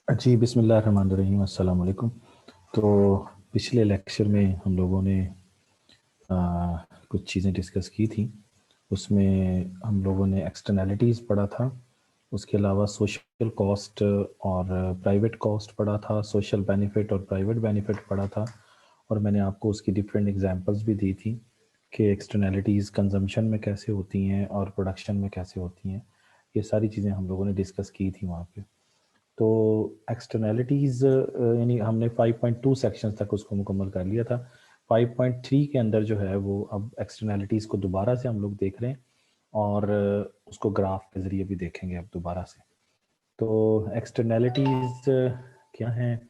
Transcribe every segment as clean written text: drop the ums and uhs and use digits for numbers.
जी, बिस्मिल्लाहिर्रहमानिर्रहीम, अस्सलाम वालेकुम। तो पिछले लेक्चर में हम लोगों ने कुछ चीज़ें डिस्कस की थी। उसमें हम लोगों ने एक्सटर्नैलिटीज़ पढ़ा था, उसके अलावा सोशल कॉस्ट और प्राइवेट कॉस्ट पढ़ा था, सोशल बेनिफिट और प्राइवेट बेनिफिट पढ़ा था, और मैंने आपको उसकी डिफरेंट एग्जांपल्स भी दी थी कि एक्सटर्नैलिटीज़ कंजम्पशन में कैसे होती हैं और प्रोडक्शन में कैसे होती हैं। ये सारी चीज़ें हम लोगों ने डिस्कस की थी वहाँ पे। तो एक्सटर्नैलिटीज़ यानी हमने 5.2 सेक्शन तक उसको मुकम्मल कर लिया था। 5.3 के अंदर जो है वो अब एक्सटर्नैलिटीज़ को दोबारा से हम लोग देख रहे हैं, और उसको ग्राफ के ज़रिए भी देखेंगे अब दोबारा से। तो एक्सटर्नैलिटीज़ क्या हैं,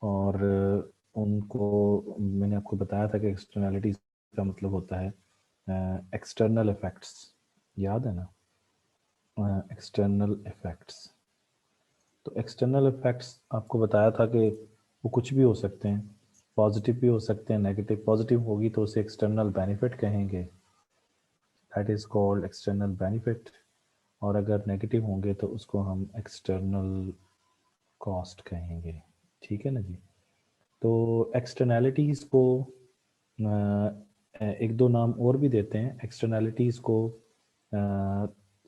और उनको मैंने आपको बताया था कि एक्सटर्नैलिटीज़ का मतलब होता है एक्सटर्नल इफ़ेक्ट्स। याद है ना? External effects. तो एक्सटर्नल इफेक्ट्स आपको बताया था कि वो कुछ भी हो सकते हैं, पॉजिटिव भी हो सकते हैं, नेगेटिव। पॉजिटिव होगी तो उसे एक्सटर्नल बेनिफिट कहेंगे, that is called external benefit. और अगर नेगेटिव होंगे तो उसको हम एक्सटर्नल कॉस्ट कहेंगे। ठीक है ना जी? तो एक्सटर्नैलिटीज़ को एक दो नाम और भी देते हैं। एक्सटर्नैलिटीज़ को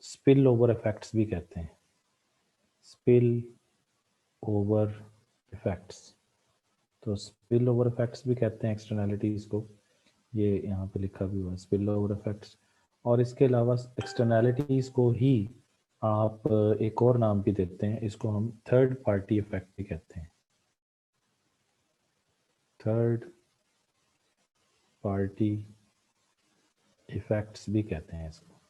स्पिल ओवर इफेक्ट्स भी कहते हैं। Spill over effects. तो स्पिल ओवर इफेक्ट्स भी कहते हैं एक्सटर्नैलिटीज़ को। ये यहाँ पे लिखा भी हुआ है, स्पिल ओवर इफेक्ट्स। और इसके अलावा एक्सटर्नैलिटीज़ को ही आप एक और नाम भी देते हैं, इसको हम थर्ड पार्टी इफेक्ट भी कहते हैं। थर्ड पार्टी इफेक्ट्स भी कहते हैं इसको।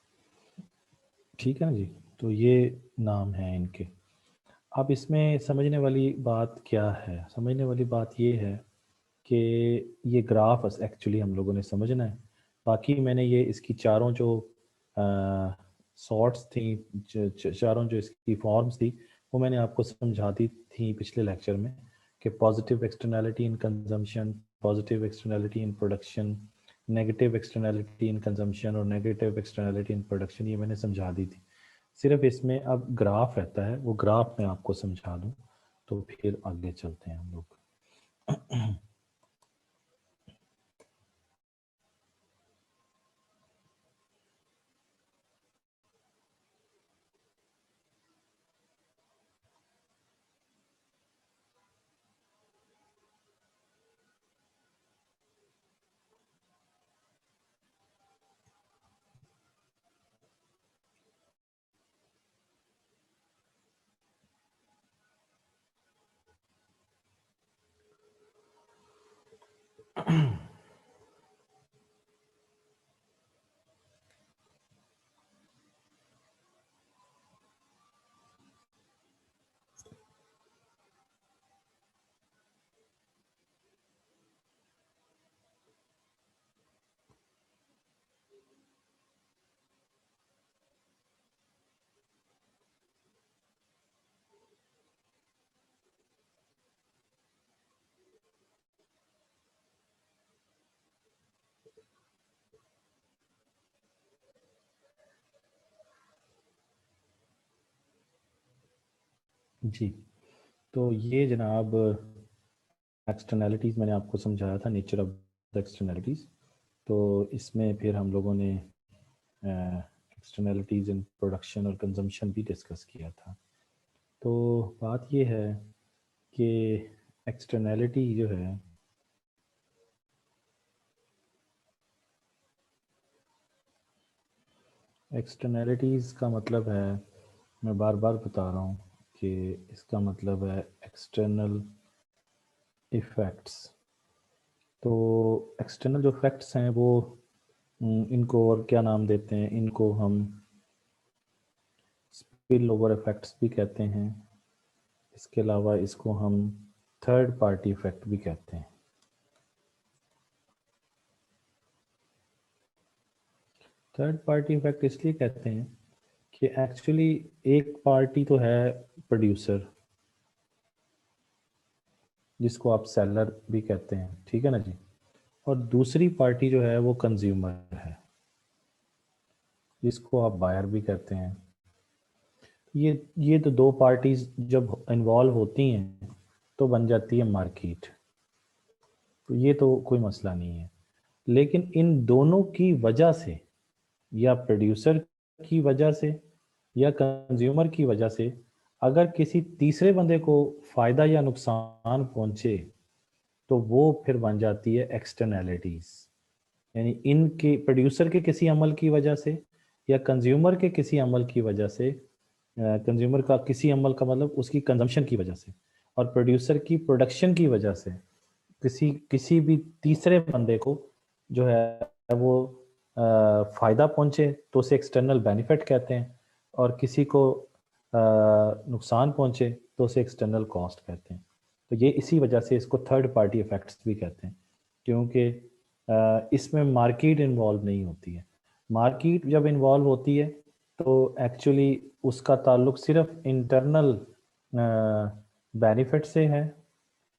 ठीक है ना जी? तो ये नाम है इनके। अब इसमें समझने वाली बात क्या है? समझने वाली बात ये है कि ये ग्राफ एक्चुअली हम लोगों ने समझना है। बाकी मैंने ये इसकी चारों जो सॉर्ट्स थी, चारों जो इसकी फॉर्म्स थी, वो मैंने आपको समझा दी थी पिछले लेक्चर में, कि positive externality in consumption, positive externality in production, negative externality in consumption और नेगेटिव एक्सटर्नैलिटी इन प्रोडक्शन। ये मैंने समझा दी थी। सिर्फ इसमें अब ग्राफ रहता है, वो ग्राफ मैं आपको समझा दूँ तो फिर आगे चलते हैं हम लोग। जी, तो ये जनाब एक्सटर्नैलिटीज़ मैंने आपको समझाया था, नेचर ऑफ द एक्सटर्नैलिटीज़। तो इसमें फिर हम लोगों ने एक्सटर्नैलिटीज़ इन प्रोडक्शन और कंजम्पशन भी डिस्कस किया था। तो बात ये है कि एक्सटर्नैलिटी जो है, एक्सटर्नैलिटीज़ का मतलब है, मैं बार बार बता रहा हूँ कि इसका मतलब है एक्सटर्नल इफ़ेक्ट्स। तो एक्सटर्नल जो इफ़ेक्ट्स हैं वो इनको और क्या नाम देते हैं? इनको हम स्पिल ओवर इफेक्ट्स भी कहते हैं। इसके अलावा इसको हम थर्ड पार्टी इफेक्ट भी कहते हैं। थर्ड पार्टी इफेक्ट इसलिए कहते हैं कि एक्चुअली एक पार्टी तो है प्रोड्यूसर, जिसको आप सेलर भी कहते हैं, ठीक है ना जी? और दूसरी पार्टी जो है वो कंज्यूमर है, जिसको आप बायर भी कहते हैं। ये तो दो पार्टीज जब इन्वॉल्व होती हैं तो बन जाती है मार्केट, तो ये तो कोई मसला नहीं है। लेकिन इन दोनों की वजह से, या प्रोड्यूसर की वजह से या कंज्यूमर की वजह से, अगर किसी तीसरे बंदे को फायदा या नुकसान पहुंचे तो वो फिर बन जाती है एक्सटर्नैलिटीज। यानी इनके प्रोड्यूसर के किसी अमल की वजह से या कंज्यूमर के किसी अमल की वजह से, कंज्यूमर का किसी अमल का मतलब उसकी कंजम्पशन की वजह से, और प्रोड्यूसर की प्रोडक्शन की वजह से किसी किसी भी तीसरे बंदे को जो है वो फायदा पहुंचे तो उसे एक्सटर्नल बेनिफिट कहते हैं, और किसी को नुकसान पहुंचे तो उसे एक्सटर्नल कॉस्ट कहते हैं। तो ये इसी वजह से इसको थर्ड पार्टी इफेक्ट्स भी कहते हैं, क्योंकि इसमें मार्केट इन्वॉल्व नहीं होती है। मार्केट जब इन्वॉल्व होती है तो एक्चुअली उसका ताल्लुक सिर्फ इंटरनल बेनिफिट से है,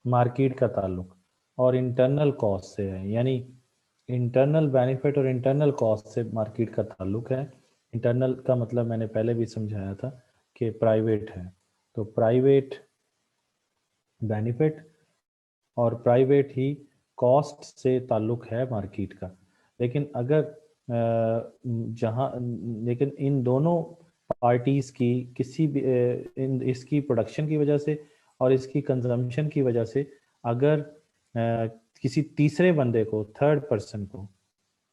मार्केट का ताल्लुक, और इंटरनल कॉस्ट से है। यानी इंटरनल बेनिफिट और इंटरनल कॉस्ट से मार्केट का ताल्लुक है। इंटरनल का मतलब मैंने पहले भी समझाया था कि प्राइवेट है, तो प्राइवेट बेनिफिट और प्राइवेट ही कॉस्ट से ताल्लुक है मार्केट का। लेकिन अगर जहाँ लेकिन इन दोनों पार्टीज की किसी भी इन इसकी प्रोडक्शन की वजह से और इसकी कंजम्पशन की वजह से अगर किसी तीसरे बंदे को, थर्ड पर्सन को,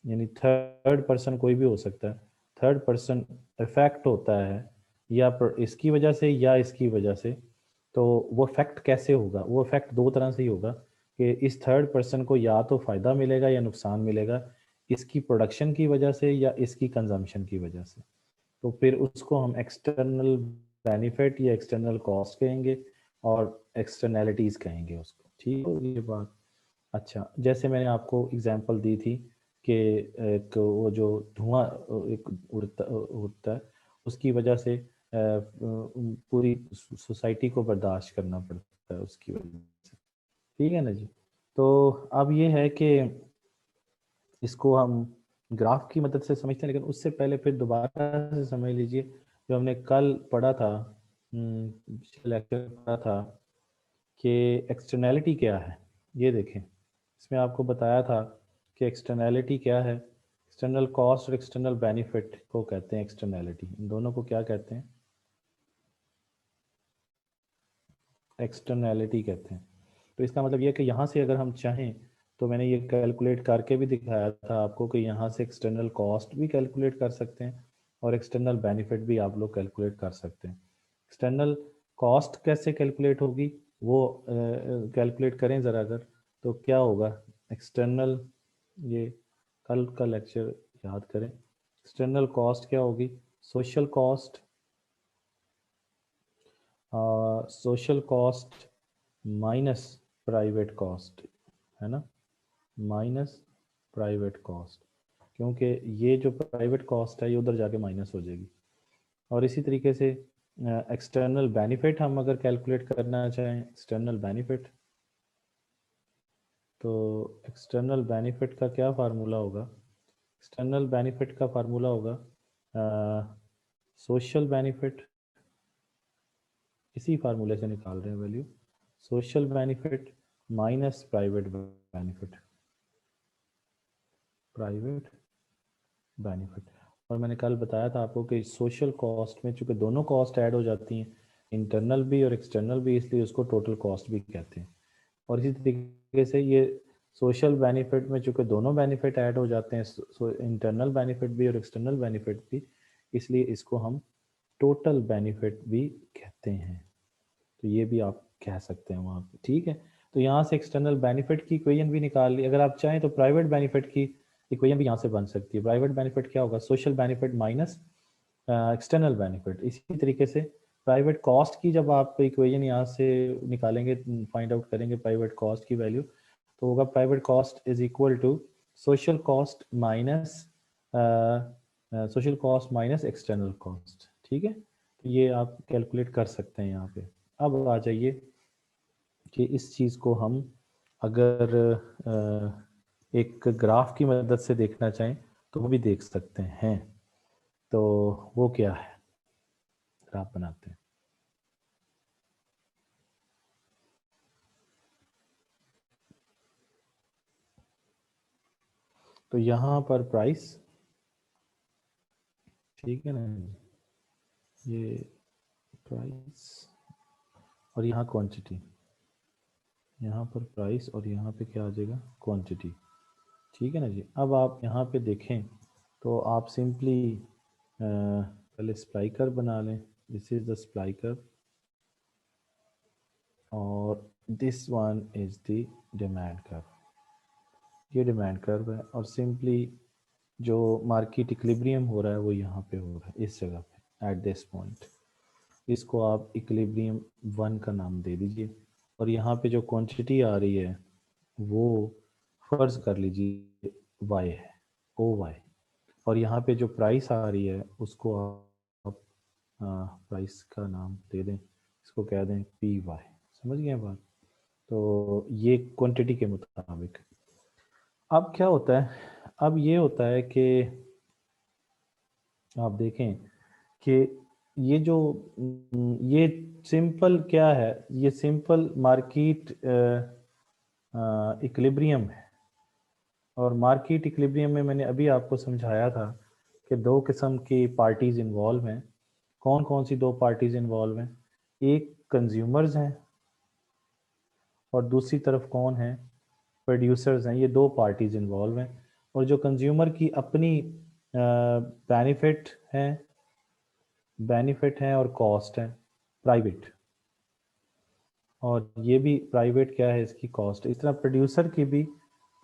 यानी थर्ड पर्सन कोई भी हो सकता है, थर्ड पर्सन इफेक्ट होता है या इसकी वजह से या इसकी वजह से, तो वो इफेक्ट कैसे होगा? वो इफेक्ट दो तरह से ही होगा कि इस थर्ड पर्सन को या तो फायदा मिलेगा या नुकसान मिलेगा, इसकी प्रोडक्शन की वजह से या इसकी कंजम्पशन की वजह से। तो फिर उसको हम एक्सटर्नल बेनिफिट या एक्सटर्नल कॉस्ट कहेंगे और एक्सटर्नैलिटीज कहेंगे उसको। ठीक है ये बात? अच्छा, जैसे मैंने आपको एग्जांपल दी थी कि एक वो जो धुआं एक उड़ता है, उसकी वजह से पूरी सोसाइटी को बर्दाश्त करना पड़ता है उसकी वजह से। ठीक है ना जी? तो अब ये है कि इसको हम ग्राफ की मदद से समझते हैं, लेकिन उससे पहले फिर दोबारा से समझ लीजिए जो हमने कल पढ़ा था, पिछले लेक्चर पढ़ा था कि एक्सटर्नैलिटी क्या है। ये देखें, इसमें आपको बताया था कि एक्सटर्नैलिटी क्या है। एक्सटर्नल कॉस्ट और एक्सटर्नल बेनिफिट को कहते हैं एक्सटर्नैलिटी। इन दोनों को क्या कहते हैं? एक्सटर्नैलिटी कहते हैं। तो इसका मतलब ये है कि यहाँ से अगर हम चाहें तो मैंने ये कैलकुलेट करके भी दिखाया था आपको कि यहाँ से एक्सटर्नल कॉस्ट भी कैलकुलेट कर सकते हैं और एक्सटर्नल बेनिफिट भी आप लोग कैलकुलेट कर सकते हैं। एक्सटर्नल कॉस्ट कैसे कैलकुलेट होगी वो कैलकुलेट करें ज़रा अगर, तो क्या होगा एक्सटर्नल, ये कल का लेक्चर याद करें। एक्सटर्नल कॉस्ट क्या होगी? Social cost, social cost minus private cost, है ना, माइनस प्राइवेट कॉस्ट, क्योंकि ये जो प्राइवेट कॉस्ट है ये उधर जाके माइनस हो जाएगी। और इसी तरीके से एक्सटर्नल बेनिफिट हम अगर कैलकुलेट करना चाहें, एक्सटर्नल बेनिफिट, तो एक्सटर्नल बेनिफिट का क्या फार्मूला होगा? एक्सटर्नल बेनिफिट का फार्मूला होगा सोशल बेनिफिट, इसी फार्मूले से निकाल रहे हैं value, social benefit minus private benefit, private benefit. और मैंने कल बताया था आपको कि सोशल कॉस्ट में चूंकि दोनों कॉस्ट ऐड हो जाती हैं, इंटरनल भी और एक्सटर्नल भी, इसलिए उसको टोटल कॉस्ट भी कहते हैं। और इसी तरीके से ये सोशल बेनिफिट में चूंकि दोनों बेनिफिट ऐड हो जाते हैं, इंटरनल बेनिफिट भी और एक्सटर्नल बेनिफिट भी, इसलिए इसको हम टोटल बेनिफिट भी कहते हैं। तो ये भी आप कह सकते हैं वहाँ पे। ठीक है, तो यहाँ से एक्सटर्नल बेनिफिट की इक्वेशन भी निकाल ली। अगर आप चाहें तो प्राइवेट बेनिफिट की इक्वेशन भी यहाँ से बन सकती है। प्राइवेट बेनिफिट क्या होगा? Social benefit minus external benefit. इसी तरीके से प्राइवेट कॉस्ट की जब आप इक्वेशन यहाँ से निकालेंगे, फाइंड आउट करेंगे प्राइवेट कॉस्ट की वैल्यू, तो होगा private cost is equal to social cost minus social cost minus external cost. ठीक है, तो ये आप कैलकुलेट कर सकते हैं यहाँ पे। अब आ जाइए कि इस चीज़ को हम अगर एक ग्राफ की मदद से देखना चाहें तो वो भी देख सकते हैं। तो वो क्या है? ग्राफ बनाते हैं। तो यहाँ पर प्राइस, ठीक है ना, ये प्राइस और यहाँ क्वांटिटी, यहाँ पर प्राइस और यहाँ पे क्या आ जाएगा, क्वांटिटी, ठीक है ना जी। अब आप यहाँ पे देखें तो आप सिंपली पहले सप्लाई कर्व बना लें, this is the supply curve और this one is the demand curve, ये डिमांड कर्व है। और सिंपली जो मार्केट इक्विलिब्रियम हो रहा है वो यहाँ पे हो रहा है, इस जगह पे, एट दिस पॉइंट। इसको आप इक्विलिब्रियम 1 का नाम दे दीजिए। और यहाँ पे जो क्वांटिटी आ रही है वो फर्ज कर लीजिए y है, ओ वाई। और यहाँ पे जो प्राइस आ रही है उसको आप प्राइस का नाम दे दें, इसको कह दें पी वाई। समझ गए बात? तो ये क्वांटिटी के मुताबिक। अब क्या होता है, अब ये होता है कि आप देखें कि ये जो ये सिंपल क्या है, ये सिंपल मार्केट इक्विलिब्रियम है। और मार्केट इक्विलिब्रियम में मैंने अभी आपको समझाया था कि दो किस्म की पार्टीज इन्वॉल्व हैं। कौन कौन सी दो पार्टीज इन्वॉल्व हैं? एक कंज्यूमर्स हैं और दूसरी तरफ कौन है, प्रोड्यूसर्स हैं। ये दो पार्टीज इन्वॉल्व हैं। और जो कंज्यूमर की अपनी बेनिफिट हैं और कॉस्ट है प्राइवेट, और ये भी प्राइवेट क्या है, इसकी कॉस्ट। इस तरह प्रोड्यूसर की भी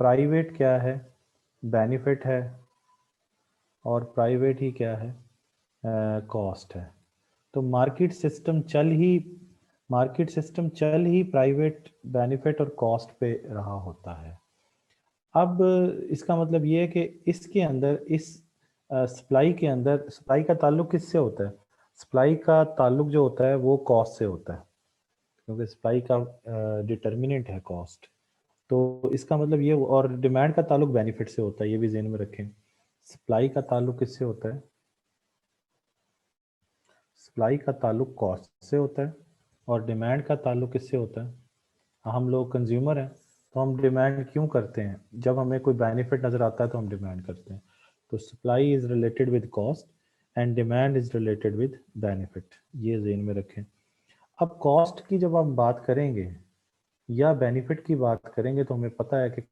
प्राइवेट क्या है, बेनिफिट है, और प्राइवेट ही क्या है, कॉस्ट है। तो मार्केट सिस्टम चल ही प्राइवेट बेनिफिट और कॉस्ट पे रहा होता है। अब इसका मतलब ये है कि इसके अंदर, इस सप्लाई के अंदर, सप्लाई का ताल्लुक किससे होता है? सप्लाई का ताल्लुक जो होता है वो कॉस्ट से होता है, क्योंकि सप्लाई का डिटर्मिनेंट है कॉस्ट। तो इसका मतलब ये, और डिमांड का ताल्लुक बेनिफिट से होता है, ये भी ज़हन में रखें। सप्लाई का ताल्लुक किससे होता है? सप्लाई का ताल्लुक कॉस्ट से होता है। और डिमांड का ताल्लुक किससे होता है? हम लोग कंज्यूमर हैं तो हम डिमांड क्यों करते हैं? जब हमें कोई बेनिफिट नज़र आता है तो हम डिमांड करते हैं। तो supply is related with cost and demand is related with benefit, ये ज़हन में रखें। अब कॉस्ट की जब हम बात करेंगे या बेनिफिट की बात करेंगे तो हमें पता है कि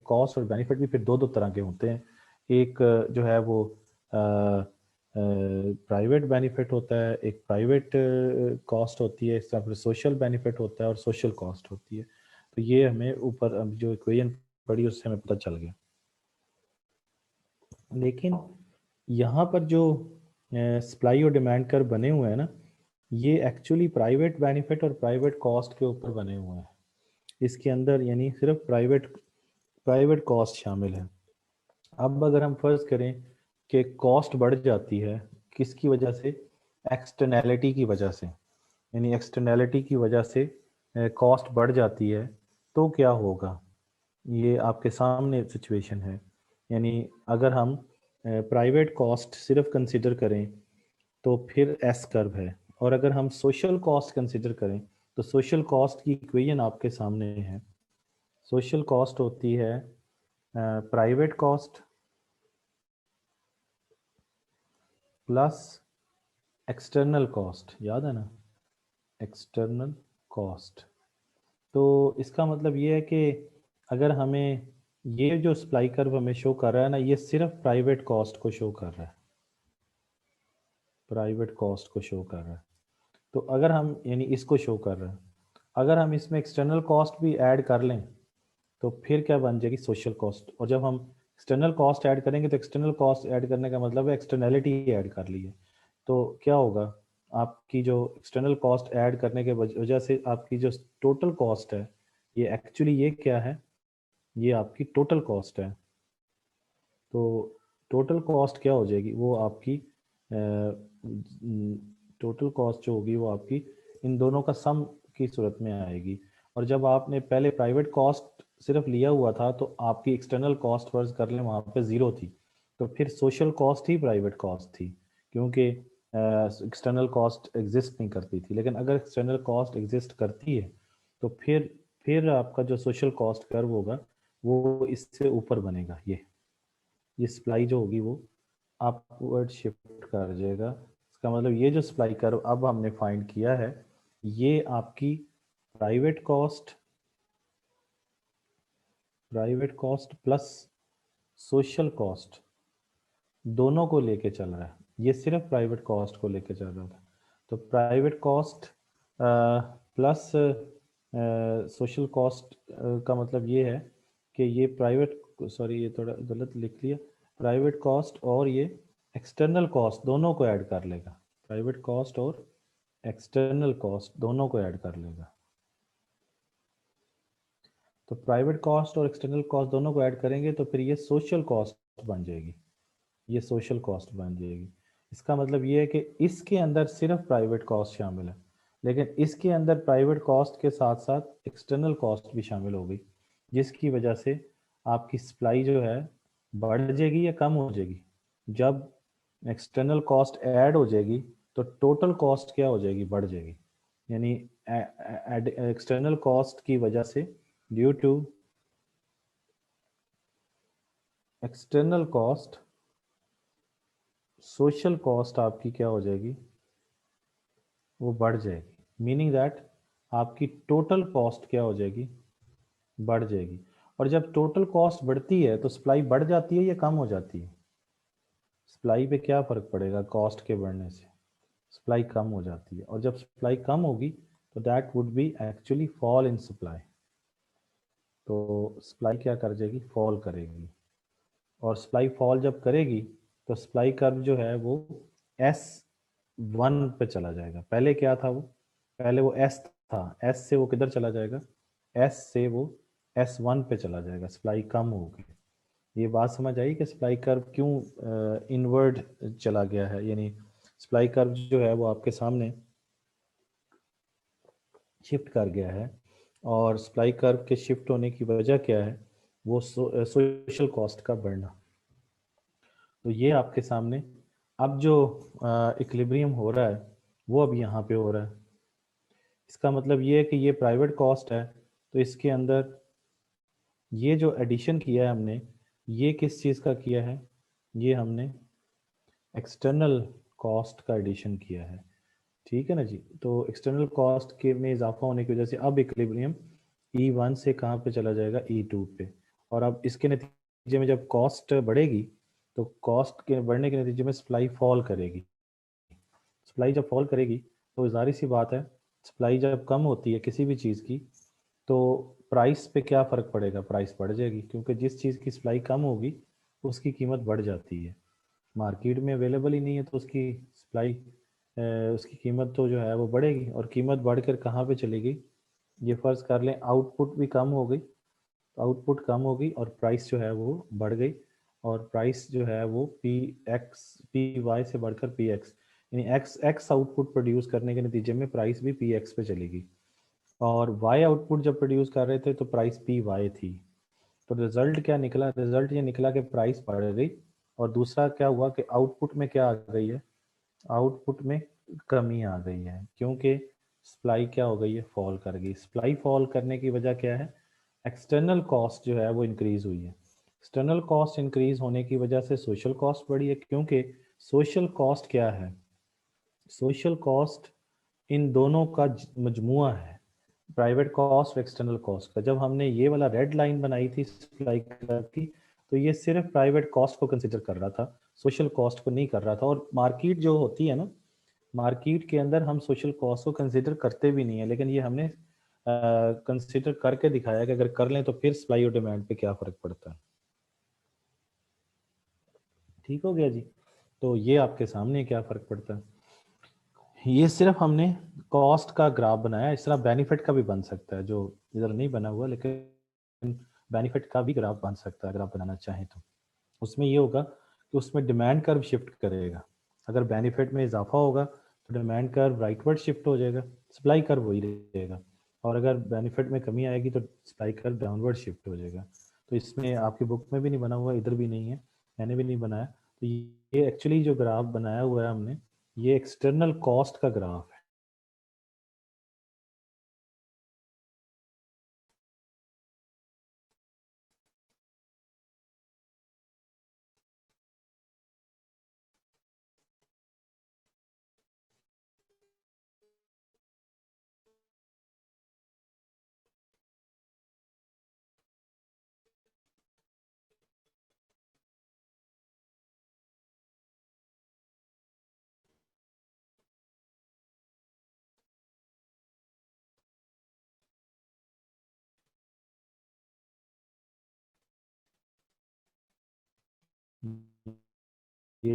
कॉस्ट और बेनिफिट भी फिर दो दो तरह के होते हैं। एक जो है वो प्राइवेट बेनिफिट होता है, एक प्राइवेट कॉस्ट होती है, इस तरह फिर सोशल बेनिफिट होता है और सोशल कॉस्ट होती है। तो ये हमें ऊपर जो इक्वेशन पढ़ी उससे हमें पता चल गया। लेकिन यहाँ पर जो सप्लाई और डिमांड कर्व बने हुए हैं ना, ये एक्चुअली प्राइवेट बेनिफिट और प्राइवेट कॉस्ट के ऊपर बने हुए हैं। इसके अंदर यानी सिर्फ प्राइवेट कॉस्ट शामिल है। अब अगर हम फर्ज करें कि कॉस्ट बढ़ जाती है, किसकी वजह से? एक्सटर्नैलिटी की वजह से। यानी एक्सटर्नैलिटी की वजह से कॉस्ट बढ़ जाती है, तो क्या होगा? ये आपके सामने सिचुएशन है। यानी अगर हम प्राइवेट कॉस्ट सिर्फ कंसिडर करें तो फिर एस कर्व है। और अगर हम सोशल कॉस्ट कंसिडर करें तो सोशल कॉस्ट की इक्वेशन आपके सामने है। सोशल कॉस्ट होती है private cost plus external cost, याद है ना, एक्सटर्नल कॉस्ट। तो इसका मतलब ये है कि अगर हमें ये जो सप्लाई कर्व हमें शो कर रहा है ना, ये सिर्फ प्राइवेट कॉस्ट को शो कर रहा है, प्राइवेट कॉस्ट को शो कर रहा है। तो अगर हम, यानी इसको शो कर रहा है, अगर हम इसमें एक्सटर्नल कॉस्ट भी ऐड कर लें तो फिर क्या बन जाएगी? Social cost. और जब हम एक्सटर्नल कॉस्ट ऐड करेंगे तो एक्सटर्नल कॉस्ट ऐड करने का मतलब है एक्सटर्नैलिटी ऐड कर ली है। तो क्या होगा? आपकी जो एक्सटर्नल कॉस्ट ऐड करने के वजह से आपकी जो टोटल कॉस्ट है, ये एक्चुअली ये क्या है? ये आपकी टोटल कॉस्ट है। तो टोटल कॉस्ट क्या हो जाएगी? वो आपकी टोटल कॉस्ट जो होगी वो आपकी इन दोनों का सम की सूरत में आएगी। और जब आपने पहले प्राइवेट कॉस्ट सिर्फ लिया हुआ था तो आपकी एक्सटर्नल कॉस्ट फर्ज कर लें वहाँ पे ज़ीरो थी, तो फिर सोशल कॉस्ट ही प्राइवेट कॉस्ट थी, क्योंकि एक्सटर्नल कॉस्ट एग्जिस्ट नहीं करती थी। लेकिन अगर एक्सटर्नल कॉस्ट एग्जिस्ट करती है तो फिर आपका जो सोशल कॉस्ट कर्व होगा वो इससे ऊपर बनेगा। ये सप्लाई जो होगी वो अपवर्ड शिफ्ट कर जाएगा। इसका मतलब ये जो सप्लाई कर्व अब हमने फाइंड किया है ये आपकी private cost plus social cost दोनों को लेके चल रहा है। ये सिर्फ प्राइवेट कॉस्ट को लेके चल रहा था। तो private cost plus social cost का मतलब ये है कि ये ये थोड़ा गलत लिख लिया। प्राइवेट कॉस्ट और ये एक्सटर्नल कॉस्ट दोनों को ऐड कर लेगा। प्राइवेट कॉस्ट और एक्सटर्नल कॉस्ट दोनों को ऐड कर लेगा। तो प्राइवेट कॉस्ट और एक्सटर्नल कॉस्ट दोनों को ऐड करेंगे तो फिर ये सोशल कॉस्ट बन जाएगी। ये सोशल कॉस्ट बन जाएगी। इसका मतलब ये है कि इसके अंदर सिर्फ प्राइवेट कॉस्ट शामिल है, लेकिन इसके अंदर प्राइवेट कॉस्ट के साथ साथ एक्सटर्नल कॉस्ट भी शामिल हो गई, जिसकी वजह से आपकी सप्लाई जो है बढ़ जाएगी या कम हो जाएगी। जब एक्सटर्नल कॉस्ट ऐड हो जाएगी तो टोटल कॉस्ट क्या हो जाएगी, बढ़ जाएगी। यानी एक्सटर्नल कॉस्ट की वजह से due to external cost social cost आपकी क्या हो जाएगी, वो बढ़ जाएगी। मीनिंग दैट आपकी टोटल कॉस्ट क्या हो जाएगी, बढ़ जाएगी। और जब टोटल कॉस्ट बढ़ती है तो सप्लाई बढ़ जाती है या कम हो जाती है? सप्लाई पे क्या फर्क पड़ेगा कॉस्ट के बढ़ने से? सप्लाई कम हो जाती है। और जब सप्लाई कम होगी तो that would be actually fall in supply. तो सप्लाई क्या कर जाएगी, फॉल करेगी। और सप्लाई फॉल जब करेगी तो सप्लाई कर्व जो है वो S1 पे चला जाएगा। पहले क्या था वो, पहले वो S था, S से वो किधर चला जाएगा, S से वो S1 पे चला जाएगा। सप्लाई कम होगी। ये बात समझ आई कि सप्लाई कर्व क्यों इनवर्ड चला गया है। यानी सप्लाई कर्व जो है वो आपके सामने शिफ्ट कर गया है। और सप्लाई कर्व के शिफ्ट होने की वजह क्या है, वो सोशल कॉस्ट का बढ़ना। तो ये आपके सामने अब जो इक्विलिब्रियम हो रहा है वो अब यहाँ पे हो रहा है। इसका मतलब ये है कि ये प्राइवेट कॉस्ट है तो इसके अंदर ये जो एडिशन किया है हमने, ये किस चीज़ का किया है, ये हमने एक्सटर्नल कॉस्ट का एडिशन किया है। ठीक है ना जी। तो एक्सटर्नल कॉस्ट के में इजाफा होने की वजह से अब इक्विलिब्रियम E1 से कहाँ पे चला जाएगा, E2 पे। और अब इसके नतीजे में जब कॉस्ट बढ़ेगी तो कॉस्ट के बढ़ने के नतीजे में सप्लाई फॉल करेगी। सप्लाई जब फॉल करेगी तो जाहिर सी बात है, सप्लाई जब कम होती है किसी भी चीज़ की तो प्राइस पे क्या फ़र्क पड़ेगा, प्राइस बढ़ जाएगी। क्योंकि जिस चीज़ की सप्लाई कम होगी उसकी कीमत बढ़ जाती है। मार्केट में अवेलेबल ही नहीं है तो उसकी सप्लाई उसकी कीमत तो जो है वो बढ़ेगी। और कीमत बढ़कर कहाँ पे चलेगी, ये फ़र्ज़ कर लें आउटपुट भी कम हो गई, आउटपुट कम हो गई और प्राइस जो है वो बढ़ गई। और प्राइस जो है वो पी वाई से बढ़कर पी एक्स, यानी एक्स आउटपुट प्रोड्यूस करने के नतीजे में प्राइस भी पी एक्स पे चलेगी। और वाई आउटपुट जब प्रोड्यूस कर रहे थे तो प्राइस पी वाई थी। तो रिजल्ट क्या निकला, रिजल्ट ये निकला कि प्राइस बढ़ गई। और दूसरा क्या हुआ कि आउटपुट में क्या आ गई है, आउटपुट में कमी आ गई है। क्योंकि सप्लाई क्या हो गई है, फॉल कर गई। सप्लाई फॉल करने की वजह क्या है, एक्सटर्नल कॉस्ट जो है वो इंक्रीज हुई है। एक्सटर्नल कॉस्ट इंक्रीज होने की वजह से सोशल कॉस्ट बढ़ी है। क्योंकि सोशल कॉस्ट क्या है, सोशल कॉस्ट इन दोनों का मजमुआ है, प्राइवेट कॉस्ट और एक्सटर्नल कॉस्ट का। जब हमने ये वाला रेड लाइन बनाई थी सप्लाई की तो ये सिर्फ प्राइवेट कॉस्ट को कंसिडर कर रहा था, सोशल कॉस्ट को नहीं कर रहा था। और मार्केट जो होती है ना, मार्केट के अंदर हम सोशल कॉस्ट को कंसिडर करते भी नहीं है, लेकिन ये हमने कंसिडर करके दिखाया कि अगर कर लें तो फिर सप्लाई और डिमांड पे क्या फ़र्क पड़ता है। ठीक हो गया जी। तो ये आपके सामने क्या फ़र्क पड़ता है। ये सिर्फ हमने कॉस्ट का ग्राफ बनाया। इस तरह बेनिफिट का भी बन सकता है, जो इधर नहीं बना हुआ, लेकिन बेनिफिट का भी ग्राफ बन सकता है अगर आप बनाना चाहें तो। उसमें ये होगा कि उसमें डिमांड कर्व शिफ्ट करेगा। अगर बेनिफिट में इजाफा होगा तो डिमांड कर्व राइटवर्ड शिफ्ट हो जाएगा, सप्लाई कर्व वही रहेगा। और अगर बेनिफिट में कमी आएगी तो सप्लाई कर्व डाउनवर्ड शिफ्ट हो जाएगा। तो इसमें आपकी बुक में भी नहीं बना हुआ, इधर भी नहीं है, मैंने भी नहीं बनाया। तो ये एक्चुअली जो ग्राफ बनाया हुआ है हमने, ये एक्सटर्नल कॉस्ट का ग्राफ है। ये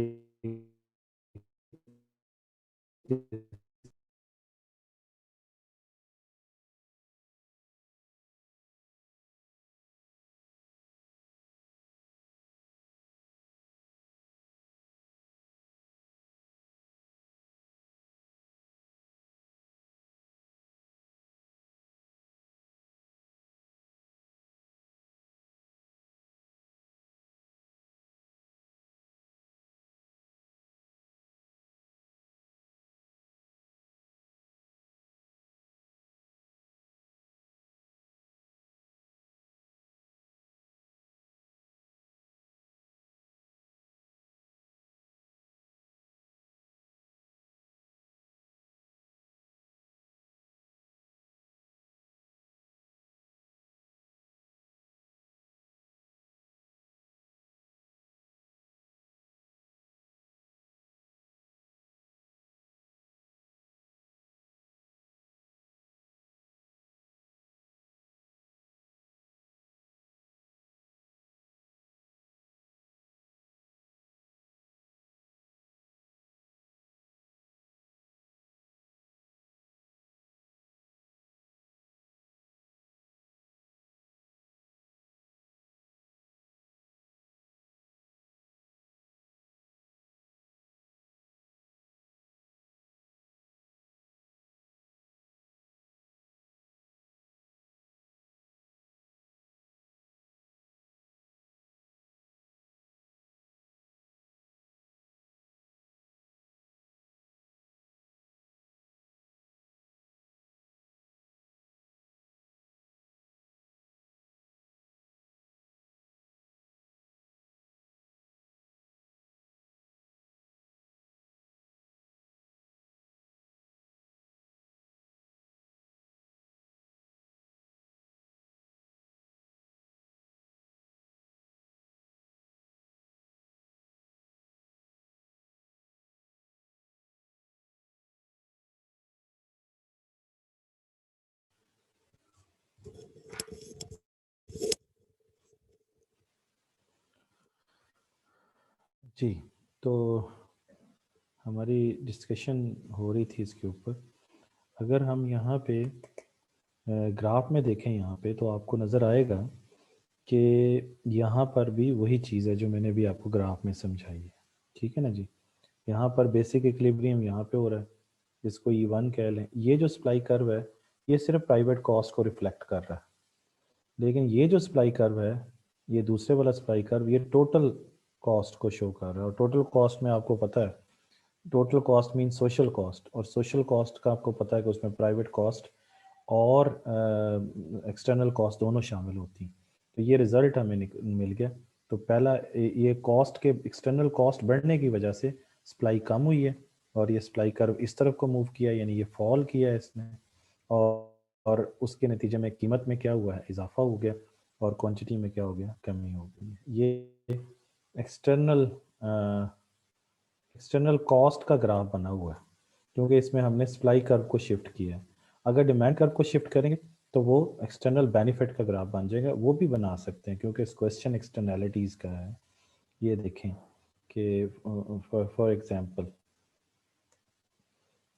जी, तो हमारी डिस्कशन हो रही थी इसके ऊपर। अगर हम यहाँ पे ग्राफ में देखें यहाँ पे, तो आपको नज़र आएगा कि यहाँ पर भी वही चीज़ है जो मैंने भी आपको ग्राफ में समझाई है। ठीक है ना जी। यहाँ पर बेसिक इक्विलिब्रियम यहाँ पे हो रहा है, इसको E1 कह लें। ये जो सप्लाई कर्व है, ये सिर्फ प्राइवेट कॉस्ट को रिफ्लेक्ट कर रहा है, लेकिन ये जो सप्लाई कर्व है, ये दूसरे वाला सप्लाई कर्व, ये टोटल कॉस्ट को शो कर रहा है। और टोटल कॉस्ट में आपको पता है, total cost mean social cost, और सोशल कॉस्ट का आपको पता है कि उसमें प्राइवेट कॉस्ट और एक्सटर्नल कॉस्ट दोनों शामिल होती हैं। तो ये रिजल्ट हमें मिल गया। तो पहला, ये कॉस्ट के एक्सटर्नल कॉस्ट बढ़ने की वजह से सप्लाई कम हुई है, और ये सप्लाई कर्व इस तरफ को मूव किया, यानी ये फॉल किया है इसने। और उसके नतीजे में कीमत में क्या हुआ है, इजाफा हो गया, और क्वांटिटी में क्या हो गया, कमी हो गई। ये एक्सटर्नल एक्सटर्नल कॉस्ट का ग्राफ बना हुआ है, क्योंकि इसमें हमने सप्लाई कर्व को शिफ्ट किया है। अगर डिमांड कर्व को शिफ्ट करेंगे तो वो एक्सटर्नल बेनिफिट का ग्राफ बन जाएगा। वो भी बना सकते हैं, क्योंकि इस क्वेश्चन एक्सटर्नैलिटीज़ का है। ये देखें कि फॉर एग्जांपल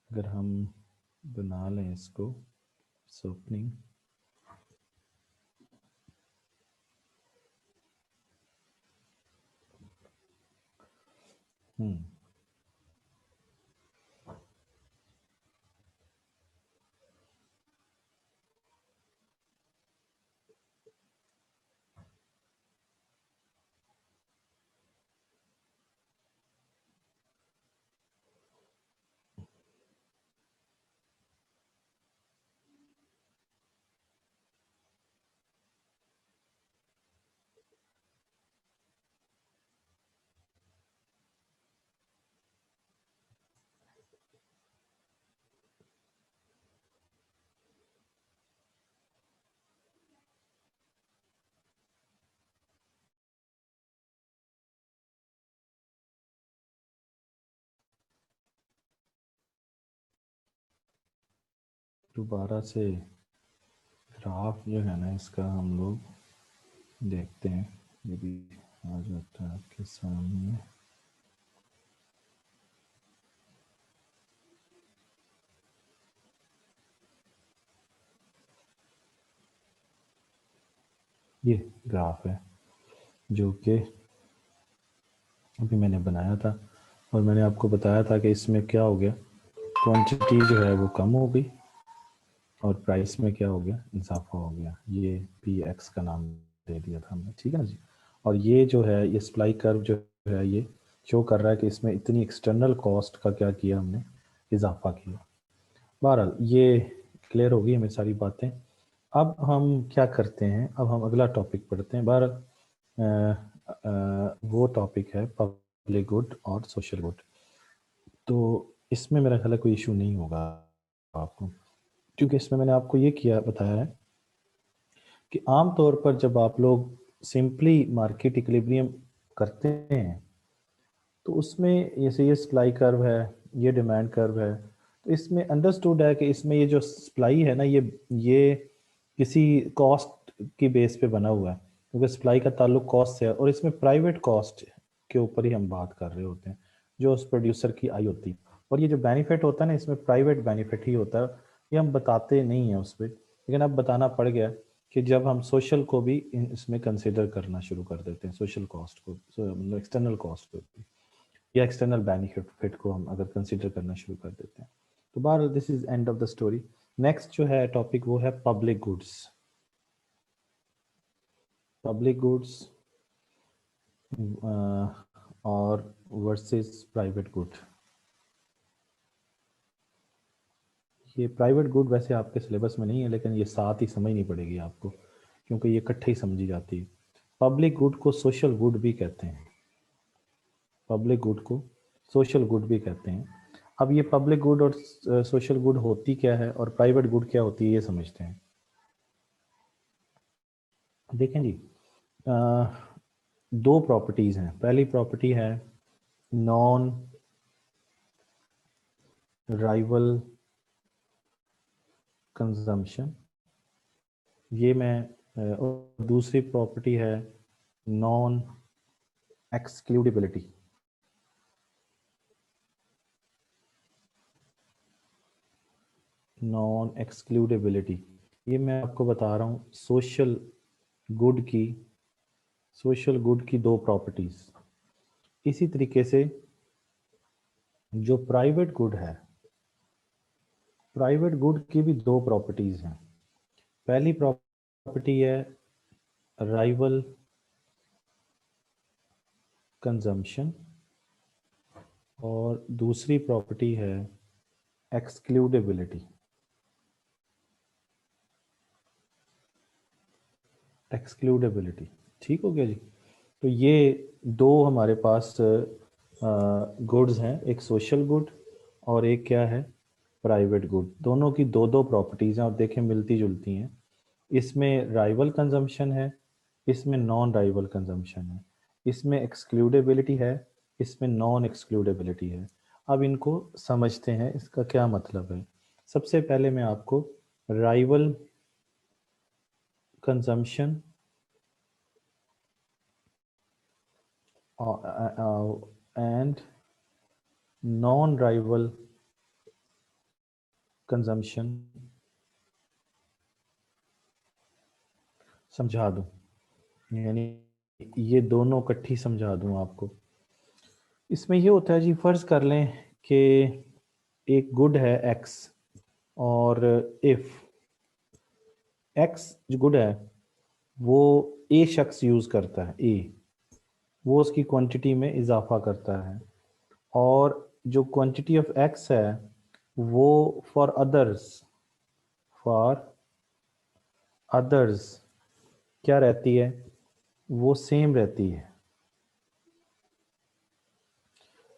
अगर हम बना लें इसको ओपनिंग, दोबारा से ग्राफ जो है ना इसका हम लोग देखते हैं, ये भी आ जाता है आपके सामने। ये ग्राफ है जो कि अभी मैंने बनाया था, और मैंने आपको बताया था कि इसमें क्या हो गया, क्वांटिटी जो है वो कम हो गई और प्राइस में क्या हो गया, इजाफा हो गया। ये पी एक्स का नाम दे दिया था हमने, ठीक है ना जी। और ये जो है ये सप्लाई कर्व जो है ये शो कर रहा है कि इसमें इतनी एक्सटर्नल कॉस्ट का क्या किया हमने, इजाफा किया। बहरहाल ये क्लियर हो गई हमें सारी बातें। अब हम क्या करते हैं, अब हम अगला टॉपिक पढ़ते हैं। वो टॉपिक है पब्लिक गुड और सोशल गुड। तो इसमें मेरा ख्याल है कोई इशू नहीं होगा आपको, क्योंकि इसमें मैंने आपको ये किया बताया है कि आम तौर पर जब आप लोग सिंपली मार्केट इक्विलिब्रियम करते हैं तो उसमें जैसे ये सप्लाई कर्व है, ये डिमांड कर्व है, तो इसमें अंडरस्टूड है कि इसमें ये जो सप्लाई है ना ये किसी कॉस्ट की बेस पे बना हुआ है, क्योंकि सप्लाई का ताल्लुक कॉस्ट से है, और इसमें प्राइवेट कॉस्ट के ऊपर ही हम बात कर रहे होते हैं जो उस प्रोड्यूसर की आई होती है। और ये जो बेनिफिट होता है ना इसमें प्राइवेट बेनिफिट ही होता है, ये हम बताते नहीं हैं उस पर, लेकिन अब बताना पड़ गया कि जब हम सोशल को भी इसमें कंसिडर करना शुरू कर देते हैं, सोशल कॉस्ट को, मतलब एक्सटर्नल कॉस्ट को भी, या एक्सटर्नल बेनिफिट को हम अगर कंसीडर करना शुरू कर देते हैं। तो बार this is end of the story. Next जो है टॉपिक वो है पब्लिक गुड्स। पब्लिक गुड्स और वर्सेस प्राइवेट गुड। ये प्राइवेट गुड वैसे आपके सिलेबस में नहीं है, लेकिन ये साथ ही समझनी पड़ेगी आपको, क्योंकि ये इकट्ठे ही समझी जाती है। पब्लिक गुड को सोशल गुड भी कहते हैं, पब्लिक गुड को सोशल गुड भी कहते हैं। अब ये पब्लिक गुड और सोशल गुड होती क्या है और प्राइवेट गुड क्या होती है, ये समझते हैं। देखें जी, अ, दो प्रॉपर्टीज हैं। पहली प्रॉपर्टी है नॉन राइवल कंजम्पशन, ये मैं और दूसरी प्रॉपर्टी है नॉन एक्सक्लूडेबिलिटी। नॉन एक्सक्लूडेबिलिटी ये मैं आपको बता रहा हूँ गुड की सोशल गुड की दो प्रॉपर्टीज। इसी तरीके से जो प्राइवेट गुड है, प्राइवेट गुड की भी दो प्रॉपर्टीज हैं। पहली प्रॉपर्टी है राइवल कंजम्पशन और दूसरी प्रॉपर्टी है एक्सक्लूडेबिलिटी। एक्सक्लूडेबिलिटी, ठीक हो गया जी। तो ये दो हमारे पास गुड्स हैं, एक सोशल गुड और एक क्या है, प्राइवेट गुड। दोनों की दो दो प्रॉपर्टीज हैं और देखें मिलती जुलती हैं। इसमें राइवल कंजम्पशन है, इसमें नॉन राइवल कंजम्पशन है, इसमें एक्सक्लूडेबिलिटी है, इसमें नॉन एक्सक्लूडेबिलिटी है। अब इनको समझते हैं, इसका क्या मतलब है। सबसे पहले मैं आपको rival consumption and non rival consumption समझा दूं, यानी ये दोनों इकट्ठी समझा दूं आपको। इसमें ये होता है जी, फर्ज कर लें कि एक गुड है एक्स, और इफ एक्स जो गुड है वो ए शख्स यूज करता है, ए वो उसकी क्वांटिटी में इजाफा करता है, और जो क्वांटिटी ऑफ एक्स है वो फॉर अदर्स क्या रहती है, वो सेम रहती है,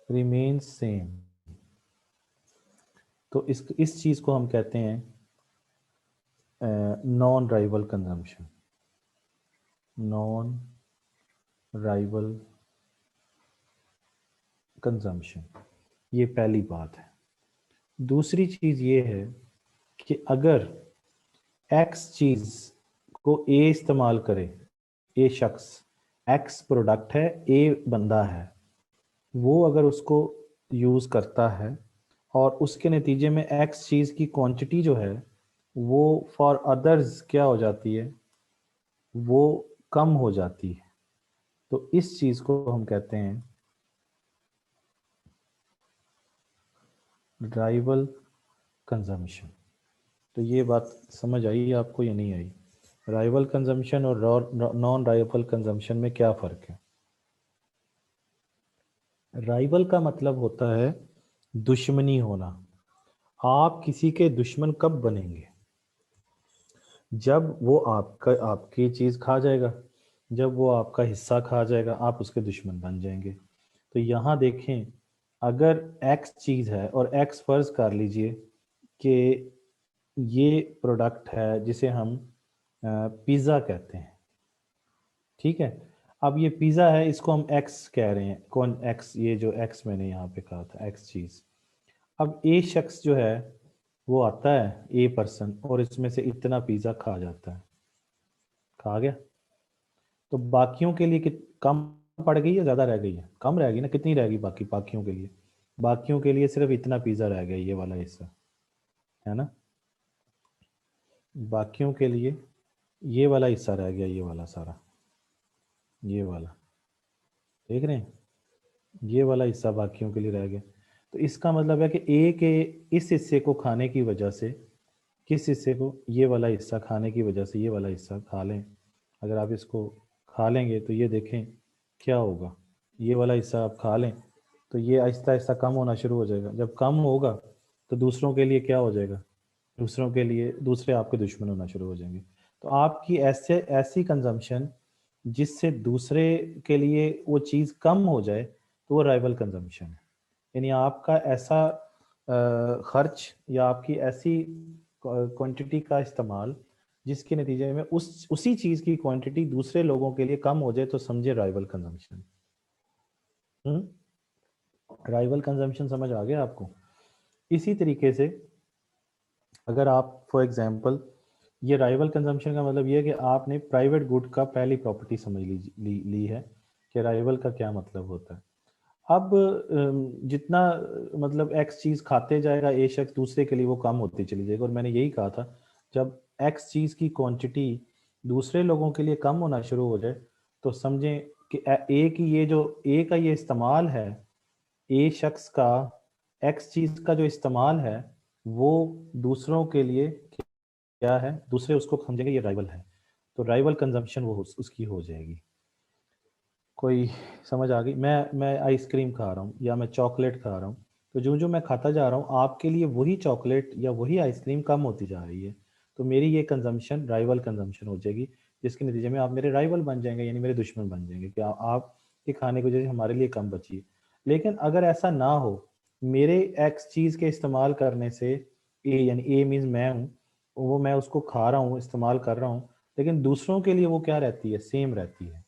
रिमेन्स सेम। तो इस चीज को हम कहते हैं non rival consumption. Non rival consumption, ये पहली बात है। दूसरी चीज ये है कि अगर एक्स चीज को ए इस्तेमाल करे, ए शख्स, एक्स प्रोडक्ट है, ए बंदा है, वो अगर उसको यूज करता है और उसके नतीजे में एक्स चीज की क्वांटिटी जो है वो फॉर अदर्स क्या हो जाती है, वो कम हो जाती है, तो इस चीज को हम कहते हैं राइवल कंजम्पशन। तो ये बात समझ आई आपको या नहीं आई? राइवल कंजम्पशन और नॉन राइवल कंजम्पशन में क्या फर्क है? राइवल का मतलब होता है दुश्मनी होना। आप किसी के दुश्मन कब बनेंगे? जब वो आपकी चीज खा जाएगा, जब वो आपका हिस्सा खा जाएगा, आप उसके दुश्मन बन जाएंगे। तो यहाँ देखें, अगर एक्स चीज है और एक्स फर्ज कर लीजिए कि ये प्रोडक्ट है जिसे हम पिज़्ज़ा कहते हैं, ठीक है। अब ये पिज़्ज़ा है, इसको हम एक्स कह रहे हैं, कौन एक्स? ये जो एक्स मैंने यहाँ पे कहा था, एक्स चीज। अब ए शख्स जो है वो आता है, ए पर्सन, और इसमें से इतना पिज़्ज़ा खा जाता है, खा गया। तो बाकियों के लिए कम पड़ गई या ज़्यादा रह गई है? कम रह गई ना। कितनी रह गई बाकी बाकियों के लिए? बाकियों के लिए सिर्फ इतना पिज़्ज़ा रह गया, ये वाला हिस्सा, है ना। बाकियों के लिए ये वाला हिस्सा रह गया, ये वाला सारा, ये वाला, देख रहे हैं, ये वाला हिस्सा बाकियों के लिए रह गया। तो इसका मतलब है कि ए के इस हिस्से को खाने की वजह से, किस हिस्से को? ये वाला हिस्सा खाने की वजह से ये वाला हिस्सा खा लें, अगर आप इसको खा लेंगे तो ये देखें क्या होगा। ये वाला हिस्सा आप खा लें तो ये आहिस्ता आहिस्ता कम होना शुरू हो जाएगा। जब कम होगा तो दूसरों के लिए क्या हो जाएगा? दूसरों के लिए दूसरे आपके दुश्मन होना शुरू हो जाएंगे। तो आपकी ऐसे ऐसी कंजम्पशन जिससे दूसरे के लिए वो चीज़ कम हो जाए, तो वो राइवल कंजम्पशन है। यानी आपका ऐसा खर्च या आपकी ऐसी क्वांटिटी का इस्तेमाल जिसके नतीजे में उसी चीज़ की क्वांटिटी दूसरे लोगों के लिए कम हो जाए, तो समझे राइवल कंजम्पशन। राइवल कंजम्पशन समझ आ गया आपको? इसी तरीके से अगर आप फॉर एग्जांपल, ये राइवल कंजम्पशन का मतलब ये है कि आपने प्राइवेट गुड का पहली प्रॉपर्टी समझ ली है कि राइवल का क्या मतलब होता है। अब जितना मतलब एक्स चीज खाते जाएगा ए शख्स, दूसरे के लिए वो कम होती चली जाएगी। और मैंने यही कहा था, जब एक्स चीज की क्वांटिटी दूसरे लोगों के लिए कम होना शुरू हो जाए, तो समझें कि ए की ये जो ए का ये इस्तेमाल है, ए शख्स का एक्स चीज का जो इस्तेमाल है, वो दूसरों के लिए क्या है, दूसरे उसको समझेंगे ये राइवल है, तो राइवल कंजम्पशन वो उसकी हो जाएगी। कोई समझ आ गई? मैं आइसक्रीम खा रहा हूँ या मैं चॉकलेट खा रहा हूँ, तो जो जो मैं खाता जा रहा हूँ, आपके लिए वही चॉकलेट या वही आइसक्रीम कम होती जा रही है, तो मेरी ये कंजम्पशन राइवल कंजम्पशन हो जाएगी, जिसके नतीजे में आप मेरे राइवल बन जाएंगे, यानी मेरे दुश्मन बन जाएंगे कि आप के खाने की वजह से हमारे लिए कम बची है। लेकिन अगर ऐसा ना हो, मेरे एक्स चीज़ के इस्तेमाल करने से, ए यानी ए मीन्स मैं हूँ, वो मैं उसको खा रहा हूँ, इस्तेमाल कर रहा हूँ, लेकिन दूसरों के लिए वो क्या रहती है? सेम रहती है।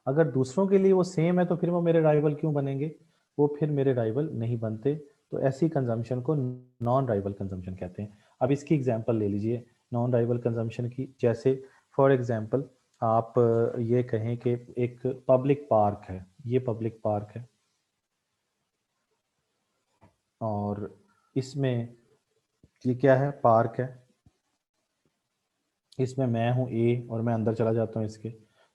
अगर दूसरों के लिए वो सेम है तो फिर वो मेरे राइवल क्यों बनेंगे? वो फिर मेरे राइवल नहीं बनते। तो ऐसी कंजम्पशन को नॉन राइवल कंजम्पशन कहते हैं। अब इसकी एग्जांपल ले लीजिए नॉन राइवल कंजम्पशन की। जैसे फॉर एग्जांपल आप ये कहें कि एक पब्लिक पार्क है, ये पब्लिक पार्क है और इसमें ये क्या है? पार्क है। इसमें मैं हूँ ए और मैं अंदर चला जाता हूँ इसके,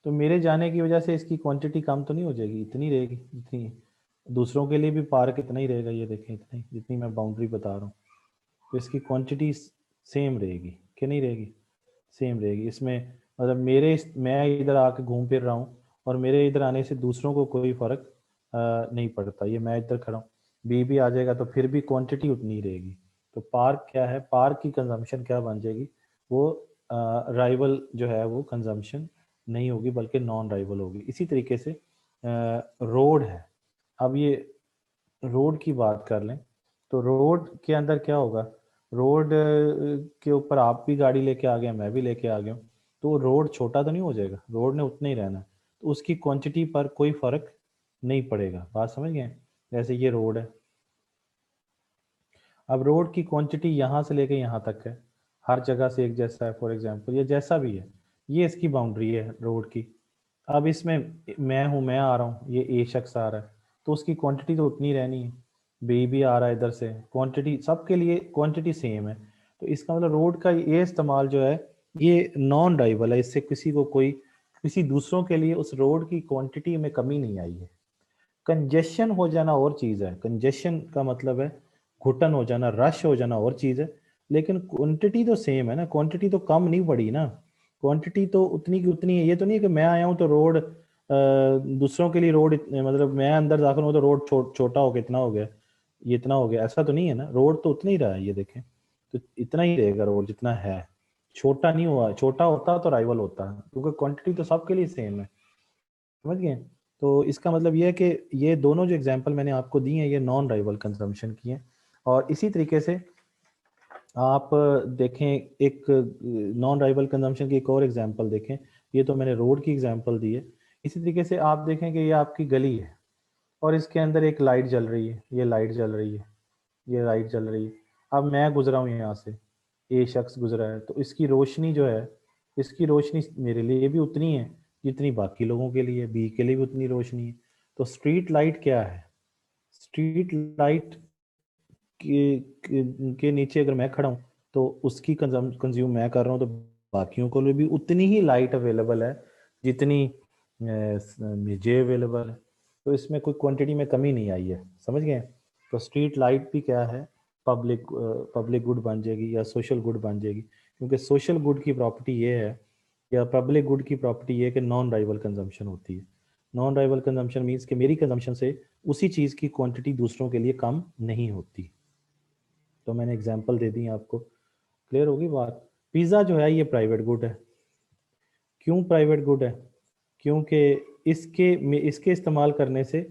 तो मेरे जाने की वजह से इसकी क्वांटिटी कम तो नहीं हो जाएगी? इतनी रहेगी जितनी दूसरों के लिए भी पार्क इतना ही रहेगा। ये देखें, इतना ही जितनी मैं बाउंड्री बता रहा हूँ, तो इसकी क्वांटिटी सेम रहेगी कि नहीं रहेगी? सेम रहेगी। इसमें मतलब मैं इधर आके घूम फिर रहा हूँ और मेरे इधर आने से दूसरों को कोई फर्क नहीं पड़ता। ये मैं इधर खड़ा हूँ, बी भी आ जाएगा तो फिर भी क्वांटिटी उतनी ही रहेगी। तो पार्क क्या है? पार्क की कंजम्पशन क्या बन जाएगी? वो राइवल जो है वो कंजम्पशन नहीं होगी, बल्कि नॉन राइवल होगी। इसी तरीके से रोड है। अब ये रोड की बात कर लें, तो रोड के अंदर क्या होगा? रोड के ऊपर आप भी गाड़ी लेके आ गए, मैं भी लेके आ गया हूँ, तो रोड छोटा तो नहीं हो जाएगा? रोड ने उतना ही रहना है, तो उसकी क्वांटिटी पर कोई फर्क नहीं पड़ेगा। बात समझ गए? जैसे ये रोड है, अब रोड की क्वांटिटी यहाँ से लेके यहाँ तक है, हर जगह से एक जैसा है फॉर एग्जांपल, या जैसा भी है, ये इसकी बाउंड्री है रोड की। अब इसमें मैं हूँ, मैं आ रहा हूँ, ये ए शख्स आ रहा है, तो उसकी क्वांटिटी तो उतनी रहनी है। बी भी आ रहा है इधर से, क्वांटिटी सबके लिए क्वांटिटी सेम है। तो इसका मतलब रोड का ये इस्तेमाल जो है ये नॉन डाइवल है, इससे किसी को कोई किसी दूसरों के लिए उस रोड की क्वांटिटी में कमी नहीं आई है। कंजेशन हो जाना और चीज़ है, कंजेशन का मतलब है घुटन हो जाना, रश हो जाना और चीज़ है, लेकिन क्वांटिटी तो सेम है ना, क्वांटिटी तो कम नहीं बढ़ी ना, क्वांटिटी तो उतनी की उतनी है। ये तो नहीं है कि मैं आया हूँ तो रोड दूसरों के लिए रोड मतलब मैं अंदर दाखिल हूँ तो रोड छोटा हो गया, इतना हो गया, ये इतना हो गया, ऐसा तो नहीं है ना, रोड तो उतना ही रहा है, ये देखें तो इतना ही रहेगा रोड जितना है, छोटा नहीं हुआ, छोटा होता तो राइवल होता, क्योंकि क्वांटिटी तो सबके लिए सेम है, समझ गए। तो इसका मतलब ये है कि ये दोनों जो एग्जांपल मैंने आपको दी हैं ये नॉन राइवल कंजम्पशन की हैं। और इसी तरीके से आप देखें एक नॉन राइवल कंजम्पशन की एक और एग्जांपल देखें, ये तो मैंने रोड की एग्जांपल दी है। इसी तरीके से आप देखें कि ये आपकी गली है और इसके अंदर एक लाइट जल रही है, ये लाइट जल रही है, ये लाइट जल रही है। अब मैं गुजरा हूँ यहाँ से, ए शख्स गुजरा है, तो इसकी रोशनी जो है, इसकी रोशनी मेरे लिए भी उतनी है जितनी बाकी लोगों के लिए, बी के लिए भी उतनी रोशनी है। तो स्ट्रीट लाइट क्या है, स्ट्रीट लाइट के नीचे अगर मैं खड़ा हूँ तो उसकी कंज्यूम मैं कर रहा हूँ, तो बाकियों को लिए भी उतनी ही लाइट अवेलेबल है जितनी मुझे अवेलेबल है। तो इसमें कोई क्वांटिटी में कमी नहीं आई है, समझ गए। तो स्ट्रीट लाइट भी क्या है, पब्लिक गुड बन जाएगी या सोशल गुड बन जाएगी, क्योंकि सोशल गुड की प्रॉपर्टी ये है या पब्लिक गुड की प्रॉपर्टी ये है कि नॉन राइवल कंजम्पशन होती है। नॉन राइवल कंजम्पशन मीन्स कि मेरी कंजम्पशन से उसी चीज़ की क्वांटिटी दूसरों के लिए कम नहीं होती। तो मैंने एग्जांपल दे दी आपको, क्लियर होगी बात। पिज़्ज़ा जो है ये प्राइवेट गुड है, क्यों प्राइवेट गुड है, क्योंकि इसके इस्तेमाल करने से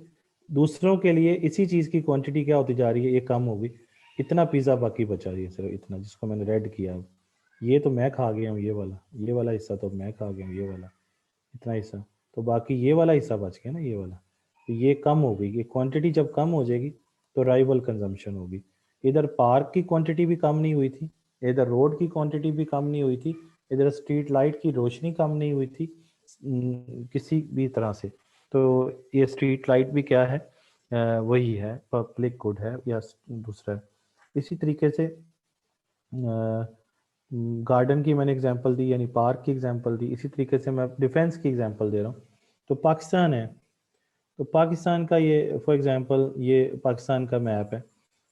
दूसरों के लिए इसी चीज़ की क्वांटिटी क्या होती जा रही है, ये कम होगी। इतना पिज़्ज़ा बाकी बचा रही है, सिर्फ इतना जिसको मैंने रेड किया है, ये तो मैं खा गया हूँ, ये वाला हिस्सा तो मैं खा गया हूँ, ये वाला इतना हिस्सा, तो बाकी ये वाला हिस्सा बच गया ना, ये वाला, तो ये कम हो गई। ये क्वांटिटी जब कम हो जाएगी तो राइवल कंजम्पशन होगी। इधर पार्क की क्वांटिटी भी कम नहीं हुई थी, इधर रोड की क्वांटिटी भी कम नहीं हुई थी, इधर स्ट्रीट लाइट की रोशनी कम नहीं हुई थी किसी भी तरह से। तो ये स्ट्रीट लाइट भी क्या है, वही है, पब्लिक गुड है या दूसरा है। इसी तरीके से गार्डन की मैंने एग्जांपल दी, यानी पार्क की एग्जांपल दी। इसी तरीके से मैं डिफेंस की एग्जांपल दे रहा हूँ। तो पाकिस्तान है, तो पाकिस्तान का ये फॉर एग्जांपल ये पाकिस्तान का मैप है।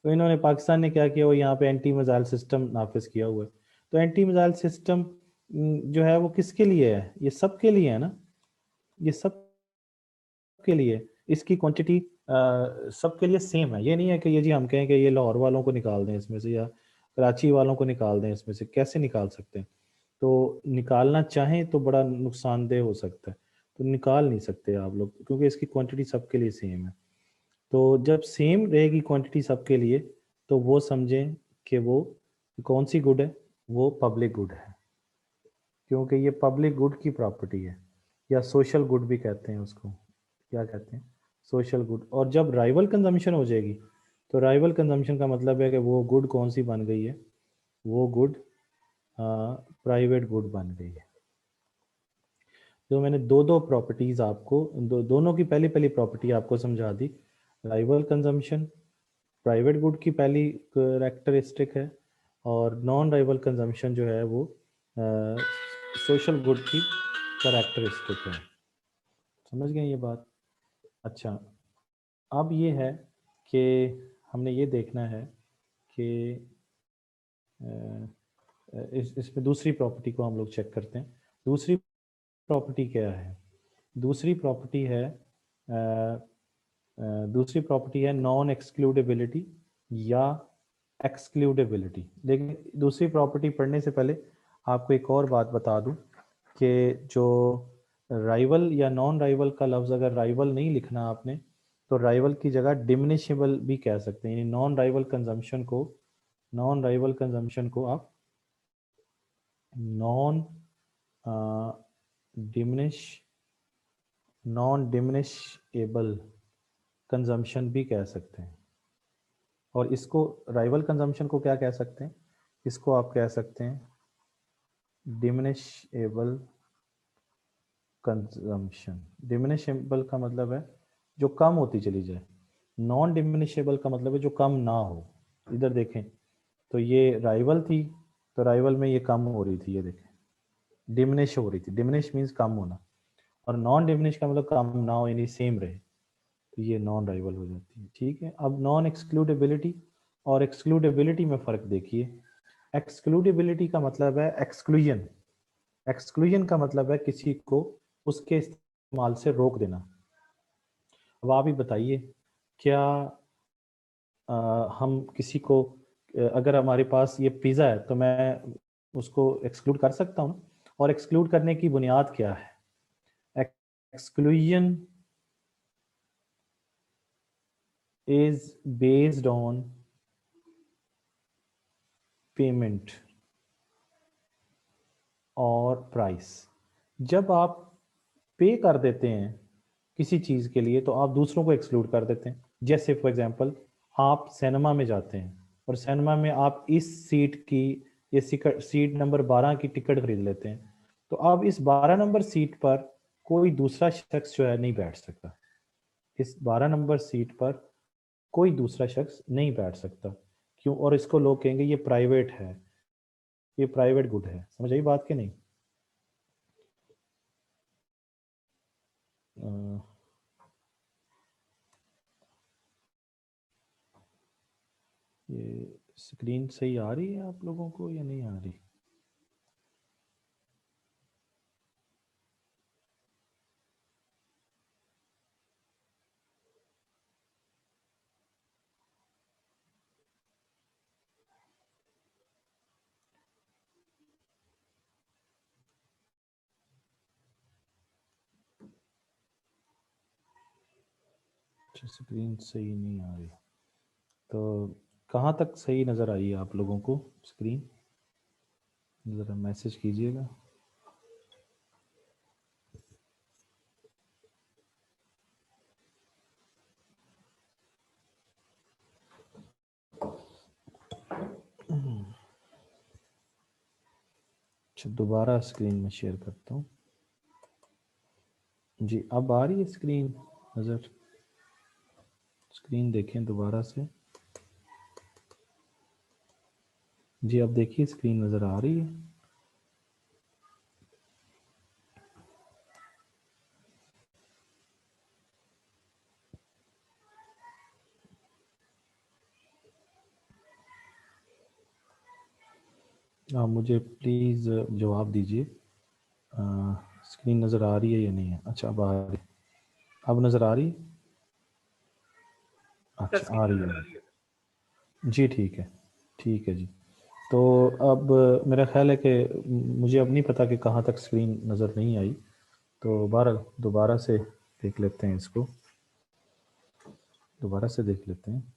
तो इन्होंने पाकिस्तान ने क्या किया, वो यहाँ पे एंटी मिसाइल सिस्टम नाफिज किया हुआ है। तो एंटी मिसाइल सिस्टम जो है वो किसके लिए है, ये सबके लिए है ना, ये सब के लिए इसकी क्वांटिटी सबके लिए सेम है। ये नहीं है कि ये जी हम कहें कि ये लाहौर वालों को निकाल दें इसमें से या कराची वालों को निकाल दें इसमें से, कैसे निकाल सकते हैं। तो निकालना चाहें तो बड़ा नुकसानदेह हो सकता है, तो निकाल नहीं सकते आप लोग, क्योंकि इसकी क्वांटिटी सबके लिए सेम है। तो जब सेम रहेगी क्वांटिटी सबके लिए तो वो समझें कि वो कौन सी गुड है, वो पब्लिक गुड है, क्योंकि ये पब्लिक गुड की प्रॉपर्टी है, या सोशल गुड भी कहते हैं उसको, क्या कहते हैं, सोशल गुड। और जब राइवल कंजम्पशन हो जाएगी तो राइवल कंजम्पशन का मतलब है कि वो गुड कौन सी बन गई है, वो गुड प्राइवेट गुड बन गई है। जो मैंने दो दो प्रॉपर्टीज आपको दोनों की पहली पहली प्रॉपर्टी आपको समझा दी। राइवल कंजम्पशन प्राइवेट गुड की पहली करेक्टरिस्टिक है, और नॉन राइवल कंजम्पशन जो है वो सोशल गुड की करेक्टरिस्टिक है। समझ गए ये बात। अच्छा, अब ये है कि हमने ये देखना है कि इसमें दूसरी प्रॉपर्टी को हम लोग चेक करते हैं। दूसरी प्रॉपर्टी क्या है, दूसरी प्रॉपर्टी है दूसरी प्रॉपर्टी है नॉन एक्सक्लूडेबिलिटी या एक्सक्लूडेबिलिटी। लेकिन दूसरी प्रॉपर्टी पढ़ने से पहले आपको एक और बात बता दूं कि जो राइवल या नॉन राइवल का लफ्ज़ अगर राइवल नहीं लिखना आपने तो राइवल की जगह डिमिनिशेबल भी कह सकते हैं, यानी नॉन राइवल कंजम्पशन को आप नॉन डिमिनिश नॉन डिमिनिशेबल कंजम्पशन भी कह सकते हैं। और इसको राइवल कंजम्पशन को क्या कह सकते हैं, इसको आप कह सकते हैं डिमिनिशेबल कंजम्पशन। डिमिनिशेबल का मतलब है जो कम होती चली जाए, नॉन डिमिनिशेबल का मतलब है जो कम ना हो। इधर देखें तो ये राइवल थी, तो राइवल में ये कम हो रही थी, ये देखें डिमिनिश हो रही थी, डिमिनिश मीन्स कम होना, और नॉन डिमिनिश का मतलब कम ना हो यानी सेम रहे, तो ये नॉन राइवल हो जाती है। ठीक है, अब नॉन एक्सक्लूडेबिलिटी और एक्सक्लूडेबिलिटी में फ़र्क देखिए। एक्सक्लूडेबिलिटी का मतलब है एक्सक्लूजन, एक्सक्लूजन का मतलब है किसी को उसके इस्तेमाल से रोक देना। अब आप ही बताइए, क्या हम किसी को अगर हमारे पास ये पिज़्ज़ा है तो मैं उसको एक्सक्लूड कर सकता हूँ, और एक्सक्लूड करने की बुनियाद क्या है? Exclusion is based on payment और प्राइस। जब आप पे कर देते हैं किसी चीज़ के लिए तो आप दूसरों को एक्सक्लूड कर देते हैं। जैसे फॉर एग्जांपल आप सिनेमा में जाते हैं और सिनेमा में आप इस सीट की, ये सीट नंबर 12 की टिकट खरीद लेते हैं, तो अब इस 12 नंबर सीट पर कोई दूसरा शख्स जो है नहीं बैठ सकता। इस 12 नंबर सीट पर कोई दूसरा शख्स नहीं बैठ सकता। क्यों? और इसको लोग कहेंगे ये प्राइवेट है, ये प्राइवेट गुड है। समझ आई बात कि नहीं? अ, ये स्क्रीन सही आ रही है आप लोगों को या नहीं आ रही? अच्छा, स्क्रीन सही नहीं आ रही तो कहाँ तक सही नज़र आई है आप लोगों को स्क्रीन? ज़रा मैसेज कीजिएगा। अच्छा, दोबारा स्क्रीन में शेयर करता हूँ। जी, अब आ रही है स्क्रीन नज़र? स्क्रीन देखें दोबारा से। जी, अब देखिए स्क्रीन नज़र आ रही है? आप मुझे प्लीज़ जवाब दीजिए, स्क्रीन नज़र आ रही है या नहीं है? अच्छा, अब आ रही, अब नज़र आ रही है? अच्छा, आ रही है। जी ठीक है, ठीक है जी। तो अब मेरा ख्याल है कि मुझे अब नहीं पता कि कहाँ तक स्क्रीन नज़र नहीं आई, तो बहरहाल दोबारा से देख लेते हैं इसको, दोबारा से देख लेते हैं।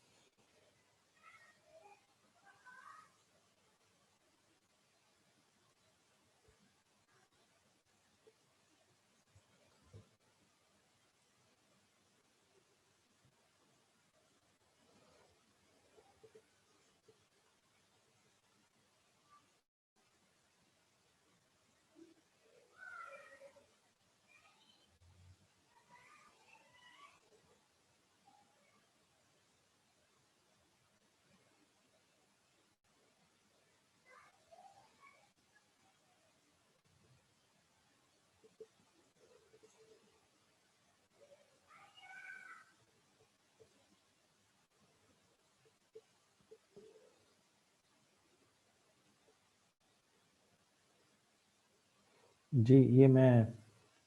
जी, ये मैं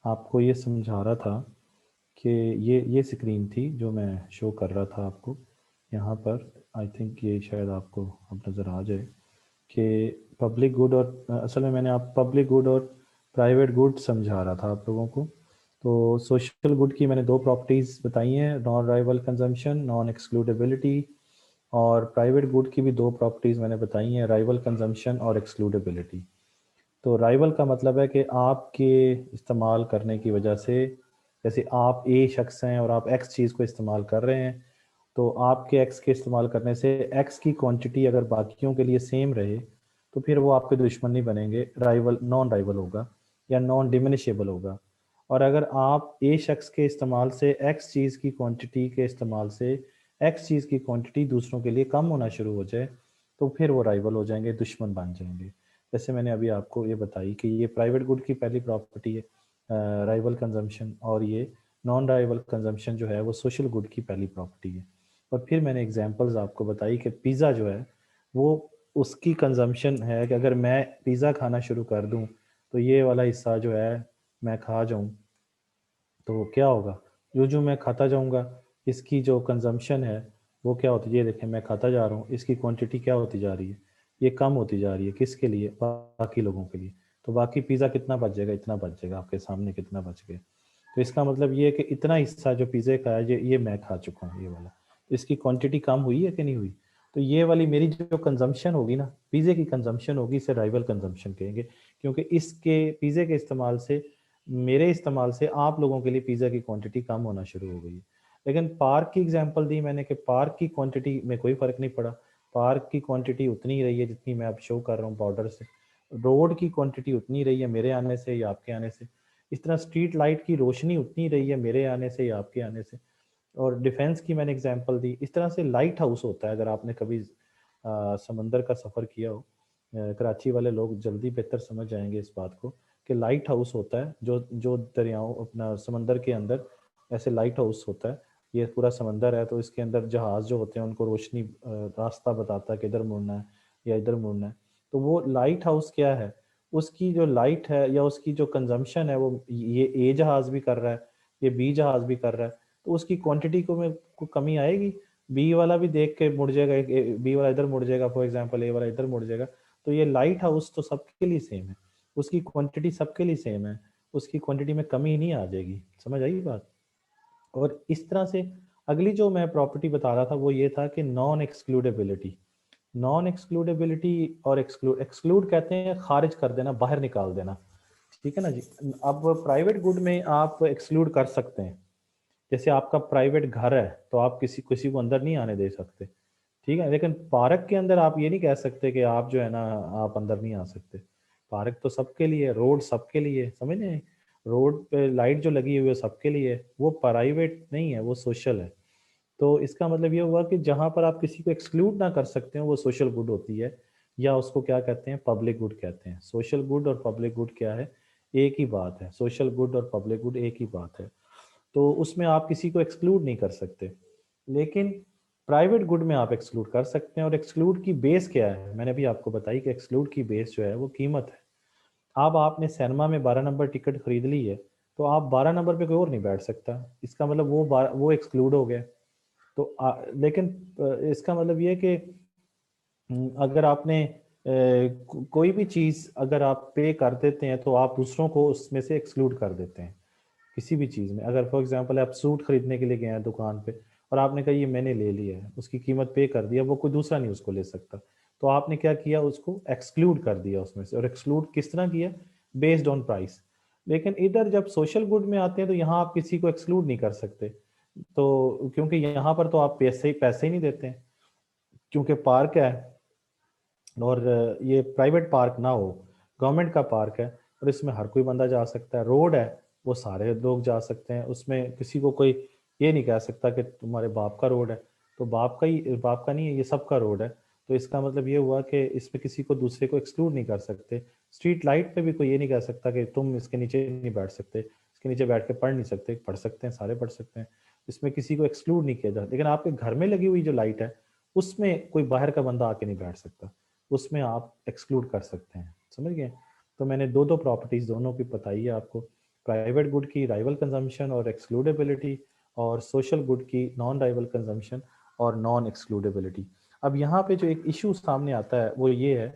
आपको ये समझा रहा था कि ये स्क्रीन थी जो मैं शो कर रहा था आपको यहाँ पर। आई थिंक ये शायद आपको अब नज़र आ जाए कि पब्लिक गुड और असल में मैंने आप पब्लिक गुड और प्राइवेट गुड समझा रहा था आप लोगों को। तो सोशल गुड की मैंने दो प्रॉपर्टीज़ बताई हैं, non rival consumption, non excludability, और प्राइवेट गुड की भी दो प्रॉपर्टीज़ मैंने बताई हैं, राइवल कंजम्पशन और एक्सक्लूडेबिलिटी। तो राइवल का मतलब है कि आपके इस्तेमाल करने की वजह से, जैसे आप ए शख्स हैं और आप एक्स चीज़ को इस्तेमाल कर रहे हैं, तो आपके एक्स के इस्तेमाल करने से एक्स की क्वांटिटी अगर बाकियों के लिए सेम रहे तो फिर वो आपके दुश्मन नहीं बनेंगे, राइवल नॉन राइवल होगा या नॉन डिमिनिशेबल होगा। और अगर आप ए शख्स के इस्तेमाल से एक्स चीज़ की क्वांटिटी के इस्तेमाल से एक्स चीज़ की क्वांटिटी दूसरों के लिए कम होना शुरू हो जाए तो फिर वो राइवल हो जाएंगे, दुश्मन बन जाएंगे। जैसे मैंने अभी आपको ये बताई कि ये प्राइवेट गुड की पहली प्रॉपर्टी है राइवल कंजम्पशन, और ये नॉन राइवल कंजम्पशन जो है वो सोशल गुड की पहली प्रॉपर्टी है। और फिर मैंने एग्जांपल्स आपको बताई कि पिज़्ज़ा जो है वो उसकी कंजम्पशन है कि अगर मैं पिज़्ज़ा खाना शुरू कर दूं तो ये वाला हिस्सा जो है मैं खा जाऊं तो क्या होगा, जो जो मैं खाता जाऊंगा इसकी जो कंजम्पशन है वो क्या होती है, ये देखें मैं खाता जा रहा हूँ, इसकी क्वांटिटी क्या होती जा रही है, ये कम होती जा रही है। किसके लिए? बाकी लोगों के लिए। तो बाकी पिज़्ज़ा कितना बच जाएगा? इतना बच जाएगा, आपके सामने कितना बच गया। तो इसका मतलब ये है कि इतना हिस्सा जो पिज़्ज़े का है ये मैं खा चुका हूँ, ये वाला। तो इसकी क्वांटिटी कम हुई है कि नहीं हुई? तो ये वाली मेरी जो कंजम्पशन होगी ना, पिज़्ज़े की कंजम्पशन होगी, इसे राइवल कंजम्पशन कहेंगे, क्योंकि इसके पिज़्ज़े के इस्तेमाल से, मेरे इस्तेमाल से आप लोगों के लिए पिज़्ज़ा की क्वांटिटी कम होना शुरू हो गई है। लेकिन पार्क की एग्जांपल दी मैंने कि पार्क की क्वांटिटी में कोई फ़र्क नहीं पड़ा। पार्क की क्वांटिटी उतनी ही रही है जितनी मैं अब शो कर रहा हूँ बॉर्डर से। रोड की क्वांटिटी उतनी रही है मेरे आने से या आपके आने से। इस तरह स्ट्रीट लाइट की रोशनी उतनी रही है मेरे आने से या आपके आने से। और डिफेंस की मैंने एग्जांपल दी। इस तरह से लाइट हाउस होता है, अगर आपने कभी समंदर का सफ़र किया हो, कराची वाले लोग जल्दी बेहतर समझ जाएंगे इस बात को कि लाइट हाउस होता है जो जो दरियाओं अपना समंदर के अंदर ऐसे लाइट हाउस होता है। ये पूरा समंदर है तो इसके अंदर जहाज़ जो होते हैं उनको रोशनी रास्ता बताता है कि इधर मुड़ना है या इधर मुड़ना है। तो वो लाइट हाउस क्या है, उसकी जो लाइट है या उसकी जो कंजम्पशन है वो ये ए जहाज़ भी कर रहा है, ये बी जहाज़ भी कर रहा है, तो उसकी क्वांटिटी को कमी आएगी। बी वाला भी देख के मुड़ जाएगा, बी वाला इधर मुड़ जाएगा, फॉर एग्जांपल ए वाला इधर मुड़ जाएगा। तो ये लाइट हाउस तो सबके लिए सेम है, उसकी क्वांटिटी सबके लिए सेम है, उसकी क्वांटिटी में कमी नहीं आ जाएगी। समझ आई बात? और इस तरह से अगली जो मैं प्रॉपर्टी बता रहा था वो ये था कि नॉन एक्सक्लूडेबिलिटी। नॉन एक्सक्लूडेबिलिटी और एक्सक्लूड, एक्सक्लूड कहते हैं खारिज कर देना, बाहर निकाल देना, ठीक है ना जी। अब प्राइवेट गुड में आप एक्सक्लूड कर सकते हैं। जैसे आपका प्राइवेट घर है तो आप किसी किसी को अंदर नहीं आने दे सकते, ठीक है। लेकिन पार्क के अंदर आप ये नहीं कह सकते कि आप जो है ना आप अंदर नहीं आ सकते। पार्क तो सबके लिए है, रोड सबके लिए है, समझ रहे हैं? रोड पे लाइट जो लगी हुई है सबके लिए है, वो प्राइवेट नहीं है, वो सोशल है। तो इसका मतलब ये हुआ कि जहां पर आप किसी को एक्सक्लूड ना कर सकते हो वो सोशल गुड होती है, या उसको क्या कहते हैं, पब्लिक गुड कहते हैं। सोशल गुड और पब्लिक गुड क्या है, एक ही बात है। सोशल गुड और पब्लिक गुड एक ही बात है। तो उसमें आप किसी को एक्सक्लूड नहीं कर सकते। लेकिन प्राइवेट गुड में आप एक्सक्लूड कर सकते हैं। और एक्सक्लूड की बेस क्या है, मैंने भी आपको बताई कि एक्सक्लूड की बेस जो है वो कीमत है। अब आपने सिनेमा में 12 नंबर टिकट खरीद ली है तो आप 12 नंबर पे कोई और नहीं बैठ सकता, इसका मतलब वो एक्सक्लूड हो गया। तो लेकिन इसका मतलब ये है कि अगर आपने कोई भी चीज़ अगर आप पे कर देते हैं तो आप दूसरों को उसमें से एक्सक्लूड कर देते हैं। किसी भी चीज़ में अगर फॉर एग्जांपल आप सूट खरीदने के लिए गए हैं दुकान पे और आपने कहा ये मैंने ले लिया है, उसकी कीमत पे कर दिया, वो कोई दूसरा नहीं उसको ले सकता, तो आपने क्या किया, उसको एक्सक्लूड कर दिया उसमें से। और एक्सक्लूड किस तरह किया? Based on price. लेकिन इधर जब सोशल गुड में आते हैं तो यहाँ आप किसी को एक्सक्लूड नहीं कर सकते, तो क्योंकि यहाँ पर तो आप पैसे ही नहीं देते हैं, क्योंकि पार्क है और ये प्राइवेट पार्क ना हो, गवर्नमेंट का पार्क है और इसमें हर कोई बंदा जा सकता है। रोड है, वो सारे लोग जा सकते हैं, उसमें किसी को कोई ये नहीं कह सकता कि तुम्हारे बाप का रोड है, तो बाप का नहीं है, ये सबका रोड है। तो इसका मतलब ये हुआ कि इसमें किसी को दूसरे को एक्सक्लूड नहीं कर सकते। स्ट्रीट लाइट पे भी कोई ये नहीं कह सकता कि तुम इसके नीचे नहीं बैठ सकते, इसके नीचे बैठ के पढ़ नहीं सकते। पढ़ सकते हैं, सारे पढ़ सकते हैं, इसमें किसी को एक्सक्लूड नहीं किया जाता। लेकिन आपके घर में लगी हुई जो लाइट है उसमें कोई बाहर का बंदा आके नहीं बैठ सकता, उसमें आप एक्सक्लूड कर सकते हैं। समझ गए? तो मैंने दो दो प्रॉपर्टीज दोनों की बताई है आपको, प्राइवेट गुड की राइवल कंजम्पशन और एक्सक्लूडेबिलिटी, और सोशल गुड की नॉन राइवल कंजम्पशन और नॉन एक्सक्लूडेबिलिटी। अब यहाँ पे जो एक इशू सामने आता है वो ये है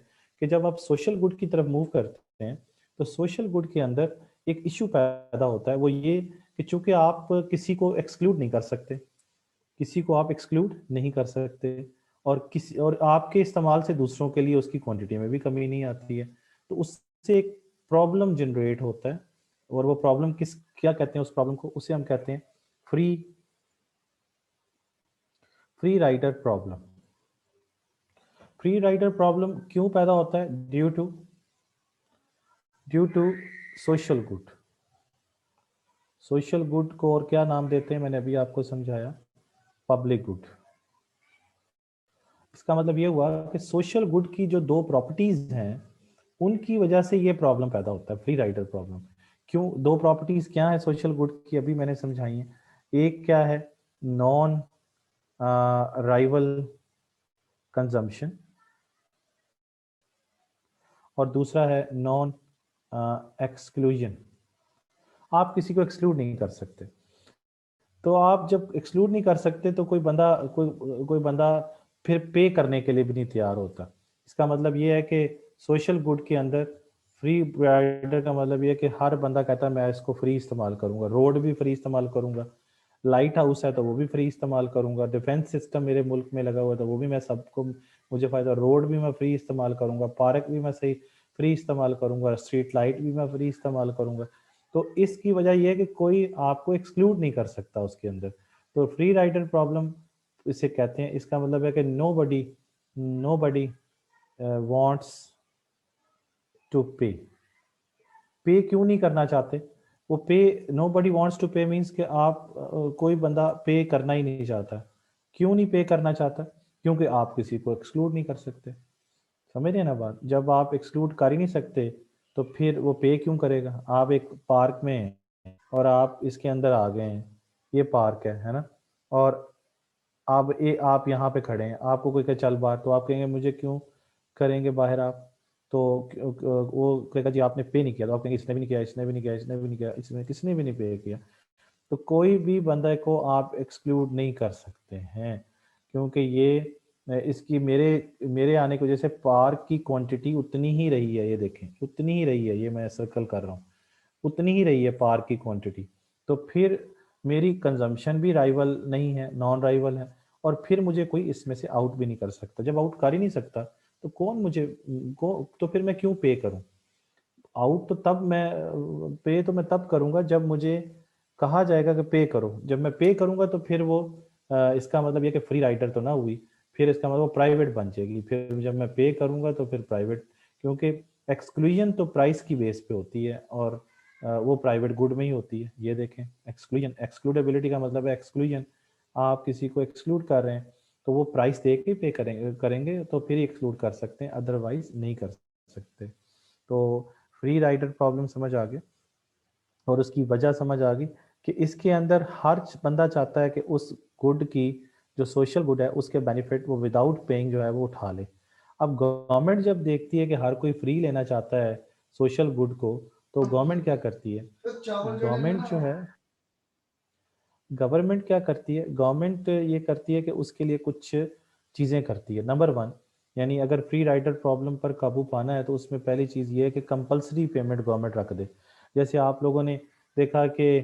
कि जब आप सोशल गुड की तरफ मूव करते हैं तो सोशल गुड के अंदर एक इशू पैदा होता है, वो ये कि चूंकि आप किसी को एक्सक्लूड नहीं कर सकते, किसी को आप एक्सक्लूड नहीं कर सकते, और किसी और आपके इस्तेमाल से दूसरों के लिए उसकी क्वांटिटी में भी कमी नहीं आती है, तो उससे एक प्रॉब्लम जनरेट होता है। और वो प्रॉब्लम क्या कहते हैं उस प्रॉब्लम को, उसे हम कहते हैं free free rider problem. Free rider problem क्यों पैदा होता है? Due to social good. Social good को और क्या नाम देते हैं, मैंने अभी आपको समझाया, पब्लिक गुड। इसका मतलब ये हुआ कि सोशल गुड की जो दो प्रॉपर्टीज हैं उनकी वजह से ये प्रॉब्लम पैदा होता है, फ्री राइडर प्रॉब्लम। क्यों? दो प्रॉपर्टीज क्या है सोशल गुड की, अभी मैंने समझाई है। एक क्या है? नॉन राइवल कंजम्पशन, और दूसरा है नॉन एक्सक्लूजन। आप किसी को एक्सक्लूड नहीं कर सकते। तो आप जब एक्सक्लूड नहीं कर सकते तो कोई बंदा फिर पे करने के लिए भी नहीं तैयार होता। इसका मतलब ये है कि सोशल गुड के अंदर फ्री राइडर का मतलब ये है कि हर बंदा कहता है मैं इसको फ्री इस्तेमाल करूंगा, रोड भी फ्री इस्तेमाल करूंगा, लाइट हाउस है तो वो भी फ्री इस्तेमाल करूंगा, डिफेंस सिस्टम मेरे मुल्क में लगा हुआ है तो वो भी मैं सबको, मुझे फायदा, रोड भी मैं फ्री इस्तेमाल करूंगा, पार्क भी मैं सही फ्री इस्तेमाल करूंगा, स्ट्रीट लाइट भी मैं फ्री इस्तेमाल करूंगा। तो इसकी वजह यह है कि कोई आपको एक्सक्लूड नहीं कर सकता उसके अंदर। तो फ्री राइडर प्रॉब्लम इसे कहते हैं। इसका मतलब है कि नो बडी वांट्स टू पे। पे क्यों नहीं करना चाहते? वो पे, नो बडी वॉन्ट्स टू पे मीन्स कि आप कोई बंदा पे करना ही नहीं चाहता। क्यों नहीं पे करना चाहता? क्योंकि आप किसी को एक्सक्लूड नहीं कर सकते। समझ रहे हैं ना बात? जब आप एक्सक्लूड कर ही नहीं सकते तो फिर वो पे क्यों करेगा? आप एक पार्क में हैं और आप इसके अंदर आ गए हैं, ये पार्क है ना, और आप यहाँ पे खड़े हैं, आपको कोई कहे चल बाहर, तो आप कहेंगे मुझे क्यों करेंगे बाहर आप? तो वो कहेगा जी आपने पे नहीं किया, तो आप कहेंगे इसने भी नहीं किया, इसने भी नहीं किया, इसने भी नहीं किया, इसने किसने भी नहीं पे किया। तो कोई भी बंदे को आप एक्सक्लूड नहीं कर सकते हैं, क्योंकि ये इसकी मेरे मेरे आने की वजह से पार्क की क्वांटिटी उतनी ही रही है। ये देखें, उतनी ही रही है, ये मैं सर्कल कर रहा हूँ, उतनी ही रही है पार्क की क्वांटिटी। तो फिर मेरी कंजम्पशन भी राइवल नहीं है, नॉन राइवल है, और फिर मुझे कोई इसमें से आउट भी नहीं कर सकता। जब आउट कर ही नहीं सकता तो कौन मुझे को तो फिर मैं क्यों पे करूं? आउट तो तब मैं पे तो मैं तब करूंगा जब मुझे कहा जाएगा कि पे करो। जब मैं पे करूंगा तो फिर वो इसका मतलब ये कि फ्री राइडर तो ना हुई, फिर इसका मतलब वो प्राइवेट बन जाएगी। फिर जब मैं पे करूंगा तो फिर प्राइवेट, क्योंकि एक्सक्लूजन तो प्राइस की बेस पे होती है और वो प्राइवेट गुड में ही होती है। ये देखें, एक्सक्लूजन, एक्सक्लूडेबिलिटी का मतलब है एक्सक्लूजन। आप किसी को एक्सक्लूड कर रहे हैं तो वो प्राइस दे के पे करेंगे तो फिर एक्सक्लूड कर सकते हैं, अदरवाइज नहीं कर सकते। तो फ्री राइडर प्रॉब्लम समझ आ गई और उसकी वजह समझ आ गई कि इसके अंदर हर बंदा चाहता है कि उस गुड की, जो सोशल गुड है, उसके बेनिफिट वो विदाउट पेइंग जो है वो उठा ले। अब गवर्नमेंट जब देखती है कि हर कोई फ्री लेना चाहता है सोशल गुड को, तो गवर्नमेंट क्या करती है? गवर्नमेंट जो है, गवर्नमेंट क्या करती है? गवर्नमेंट ये करती है कि उसके लिए कुछ चीज़ें करती है। नंबर वन, यानी अगर फ्री राइडर प्रॉब्लम पर काबू पाना है तो उसमें पहली चीज़ ये है कि कंपलसरी पेमेंट गवर्नमेंट रख दे। जैसे आप लोगों ने देखा कि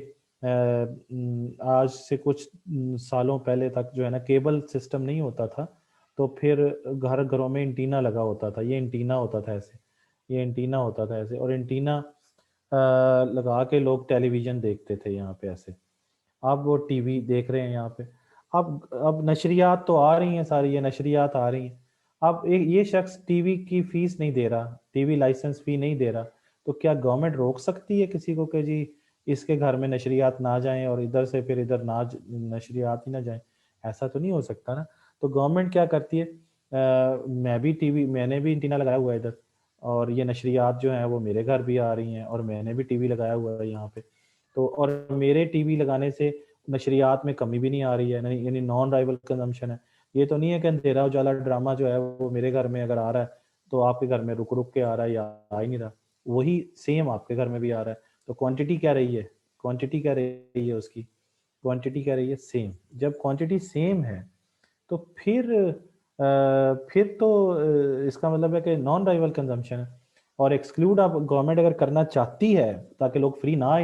आज से कुछ सालों पहले तक जो है ना केबल सिस्टम नहीं होता था, तो फिर घर घरों में एंटीना लगा होता था। ये एंटीना होता था ऐसे, ये एंटीना होता था ऐसे, और एंटीना लगा के लोग टेलीविज़न देखते थे यहाँ पे ऐसे। अब वो टीवी देख रहे हैं यहाँ पे। अब नशरियात तो आ रही हैं सारी, ये नशरियात आ रही हैं। अब एक ये शख्स टीवी की फीस नहीं दे रहा, टीवी लाइसेंस फी नहीं दे रहा, तो क्या गवर्नमेंट रोक सकती है किसी को कि जी इसके घर में नशरियात ना जाएं और इधर से फिर इधर ना नशरियात ही ना जाएं? ऐसा तो नहीं हो सकता ना। तो गवर्नमेंट क्या करती है, मैंने भी एंटीना लगाया हुआ है इधर, और ये नशरियात जो हैं वो मेरे घर भी आ रही हैं, और मैंने भी टीवी लगाया हुआ है यहाँ पे। तो और मेरे टीवी लगाने से नशरियात में कमी भी नहीं आ रही है, यानी नॉन राइवल कंजम्पशन है। ये तो नहीं है कि अंधेरा उजाला ड्रामा जो है वो मेरे घर में अगर आ रहा है तो आपके घर में रुक रुक के आ रहा है या आ ही नहीं रहा, वही सेम आपके घर में भी आ रहा है। तो क्वांटिटी क्या रही है? क्वांटिटी क्या रही है उसकी? क्वांटिटी क्या रही है? सेम। जब क्वांटिटी सेम है तो फिर तो इसका मतलब है कि नॉन राइवल कंजम्पशन है। और एक्सक्लूड आप गवर्नमेंट अगर करना चाहती है ताकि लोग फ्री ना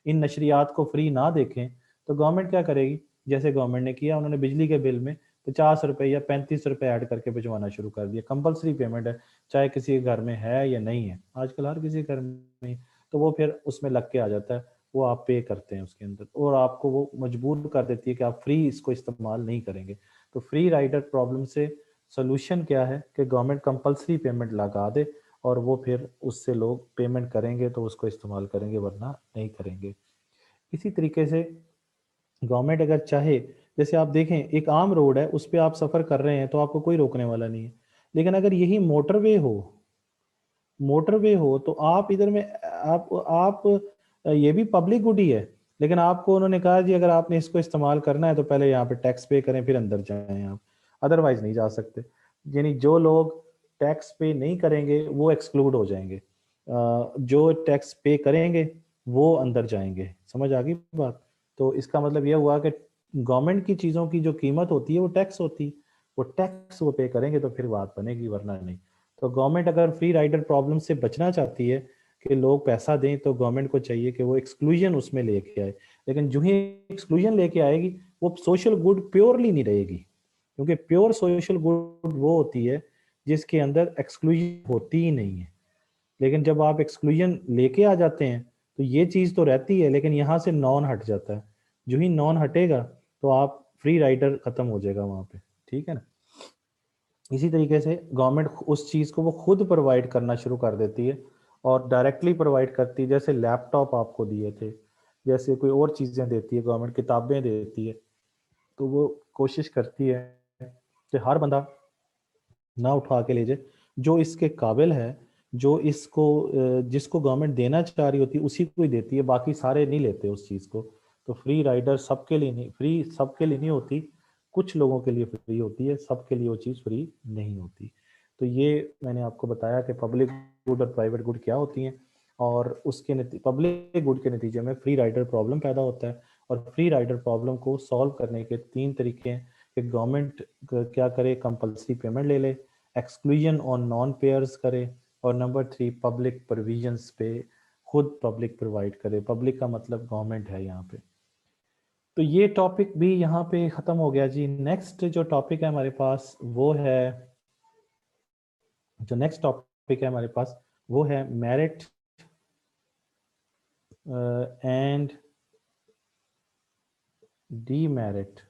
इन नशरियात को फ्री ना देखें, तो गवर्नमेंट क्या करेगी? जैसे गवर्नमेंट ने किया, उन्होंने बिजली के बिल में 50 रुपए या 35 रुपए ऐड करके भिजवाना शुरू कर दिया। कंपलसरी पेमेंट है, चाहे किसी के घर में है या नहीं है, आजकल हर किसी के घर में। तो वो फिर उसमें लग के आ जाता है, वो आप पे करते हैं उसके अंदर, और आपको वो मजबूर कर देती है कि आप फ्री इसको इस्तेमाल नहीं करेंगे। तो फ्री राइडर प्रॉब्लम से सोल्यूशन क्या है कि गवर्नमेंट कंपलसरी पेमेंट लगा दे और वो फिर उससे लोग पेमेंट करेंगे तो उसको इस्तेमाल करेंगे, वरना नहीं करेंगे। इसी तरीके से गवर्नमेंट अगर चाहे, जैसे आप देखें एक आम रोड है उस पर आप सफ़र कर रहे हैं तो आपको कोई रोकने वाला नहीं है, लेकिन अगर यही मोटरवे हो तो आप इधर में आप ये भी पब्लिक गुड ही है, लेकिन आपको उन्होंने कहा जी अगर आपने इसको इस्तेमाल करना है तो पहले यहाँ पे टैक्स पे करें फिर अंदर जाएं आप, अदरवाइज नहीं जा सकते। यानी जो लोग टैक्स पे नहीं करेंगे वो एक्सक्लूड हो जाएंगे, जो टैक्स पे करेंगे वो अंदर जाएंगे। समझ आ गई बात? तो इसका मतलब यह हुआ कि गवर्नमेंट की चीज़ों की जो कीमत होती है वो टैक्स होती, वो टैक्स वो पे करेंगे तो फिर बात बनेगी, वरना नहीं। तो गवर्नमेंट अगर फ्री राइडर प्रॉब्लम से बचना चाहती है कि लोग पैसा दें, तो गवर्नमेंट को चाहिए कि वो एक्सक्लूजन उसमें लेके आए। लेकिन जो ही एक्सक्लूजन लेके आएगी वो सोशल गुड प्योरली नहीं रहेगी, क्योंकि प्योर सोशल गुड वो होती है जिसके अंदर एक्सक्लूजन होती ही नहीं है। लेकिन जब आप एक्सक्लूजन लेके आ जाते हैं तो ये चीज़ तो रहती है, लेकिन यहाँ से नॉन हट जाता है। जो ही नॉन हटेगा तो आप फ्री राइडर खत्म हो जाएगा वहाँ पे, ठीक है ना। इसी तरीके से गवर्नमेंट उस चीज़ को वो खुद प्रोवाइड करना शुरू कर देती है और डायरेक्टली प्रोवाइड करती है। जैसे लैपटॉप आपको दिए थे, जैसे कोई और चीज़ें देती है गवर्नमेंट, किताबें देती है, तो वो कोशिश करती है कि हर बंदा ना उठा के ले जाए, जो इसके काबिल है, जो इसको जिसको गवर्नमेंट देना चाह रही होती है उसी को ही देती है, बाकी सारे नहीं लेते उस चीज़ को। तो फ्री राइडर सबके लिए नहीं, फ्री सबके लिए नहीं होती, कुछ लोगों के लिए फ्री होती है, सबके लिए वो चीज़ फ्री नहीं होती। तो ये मैंने आपको बताया कि पब्लिक गुड और प्राइवेट गुड क्या होती हैं, और उसके पब्लिक गुड के नतीजे में फ्री राइडर प्रॉब्लम पैदा होता है। और फ्री राइडर प्रॉब्लम को सॉल्व करने के 3 तरीके हैं कि गवर्नमेंट क्या करे, कंपल्सरी पेमेंट ले ले, एक्सक्लूजन ऑन नॉन पेयर्स करे, और नंबर 3 पब्लिक प्रोविजंस पे खुद पब्लिक प्रोवाइड करे। पब्लिक का मतलब गवर्नमेंट है यहाँ पे। तो ये टॉपिक भी यहाँ पे ख़त्म हो गया जी। नेक्स्ट जो टॉपिक है हमारे पास वो है, जो नेक्स्ट टॉपिक है हमारे पास वो है merit and demerit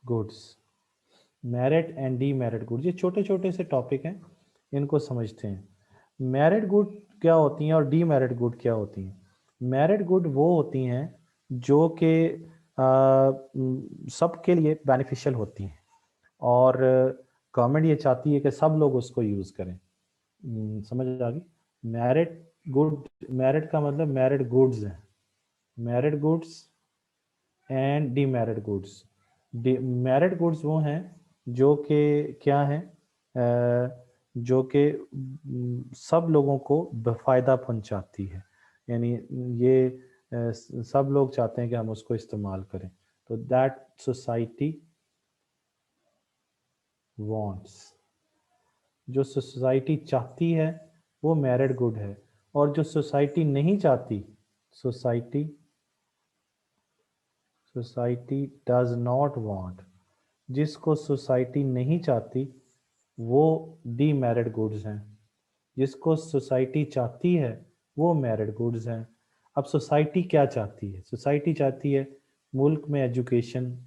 goods. Merit and demerit goods, ये छोटे छोटे से टॉपिक हैं, इनको समझते हैं। मेरिट गुड क्या होती हैं और डीमेरिट गुड क्या होती हैं? मेरिट गुड वो होती हैं जो कि सबके लिए बेनिफिशियल होती हैं, और गवर्नमेंट ये चाहती है कि सब लोग उसको यूज़ करें। समझ आ गई? मेरिट गुड, मेरिट का मतलब मेरिट गुड्स है, merit goods and demerit goods. Merit goods वो हैं जो कि क्या है, जो कि सब लोगों को फ़ायदा पहुंचाती है, यानी ये सब लोग चाहते हैं कि हम उसको इस्तेमाल करें। तो दैट सोसाइटी वांट्स, जो सोसाइटी चाहती है वो मेरिट गुड है। और जो सोसाइटी नहीं चाहती, society society does not want, जिसको सोसाइटी नहीं चाहती वो डीमेरिट गुड्स हैं, जिसको सोसाइटी चाहती है वो मेरिट गुड्स हैं। अब सोसाइटी क्या चाहती है? सोसाइटी चाहती है मुल्क में एजुकेशन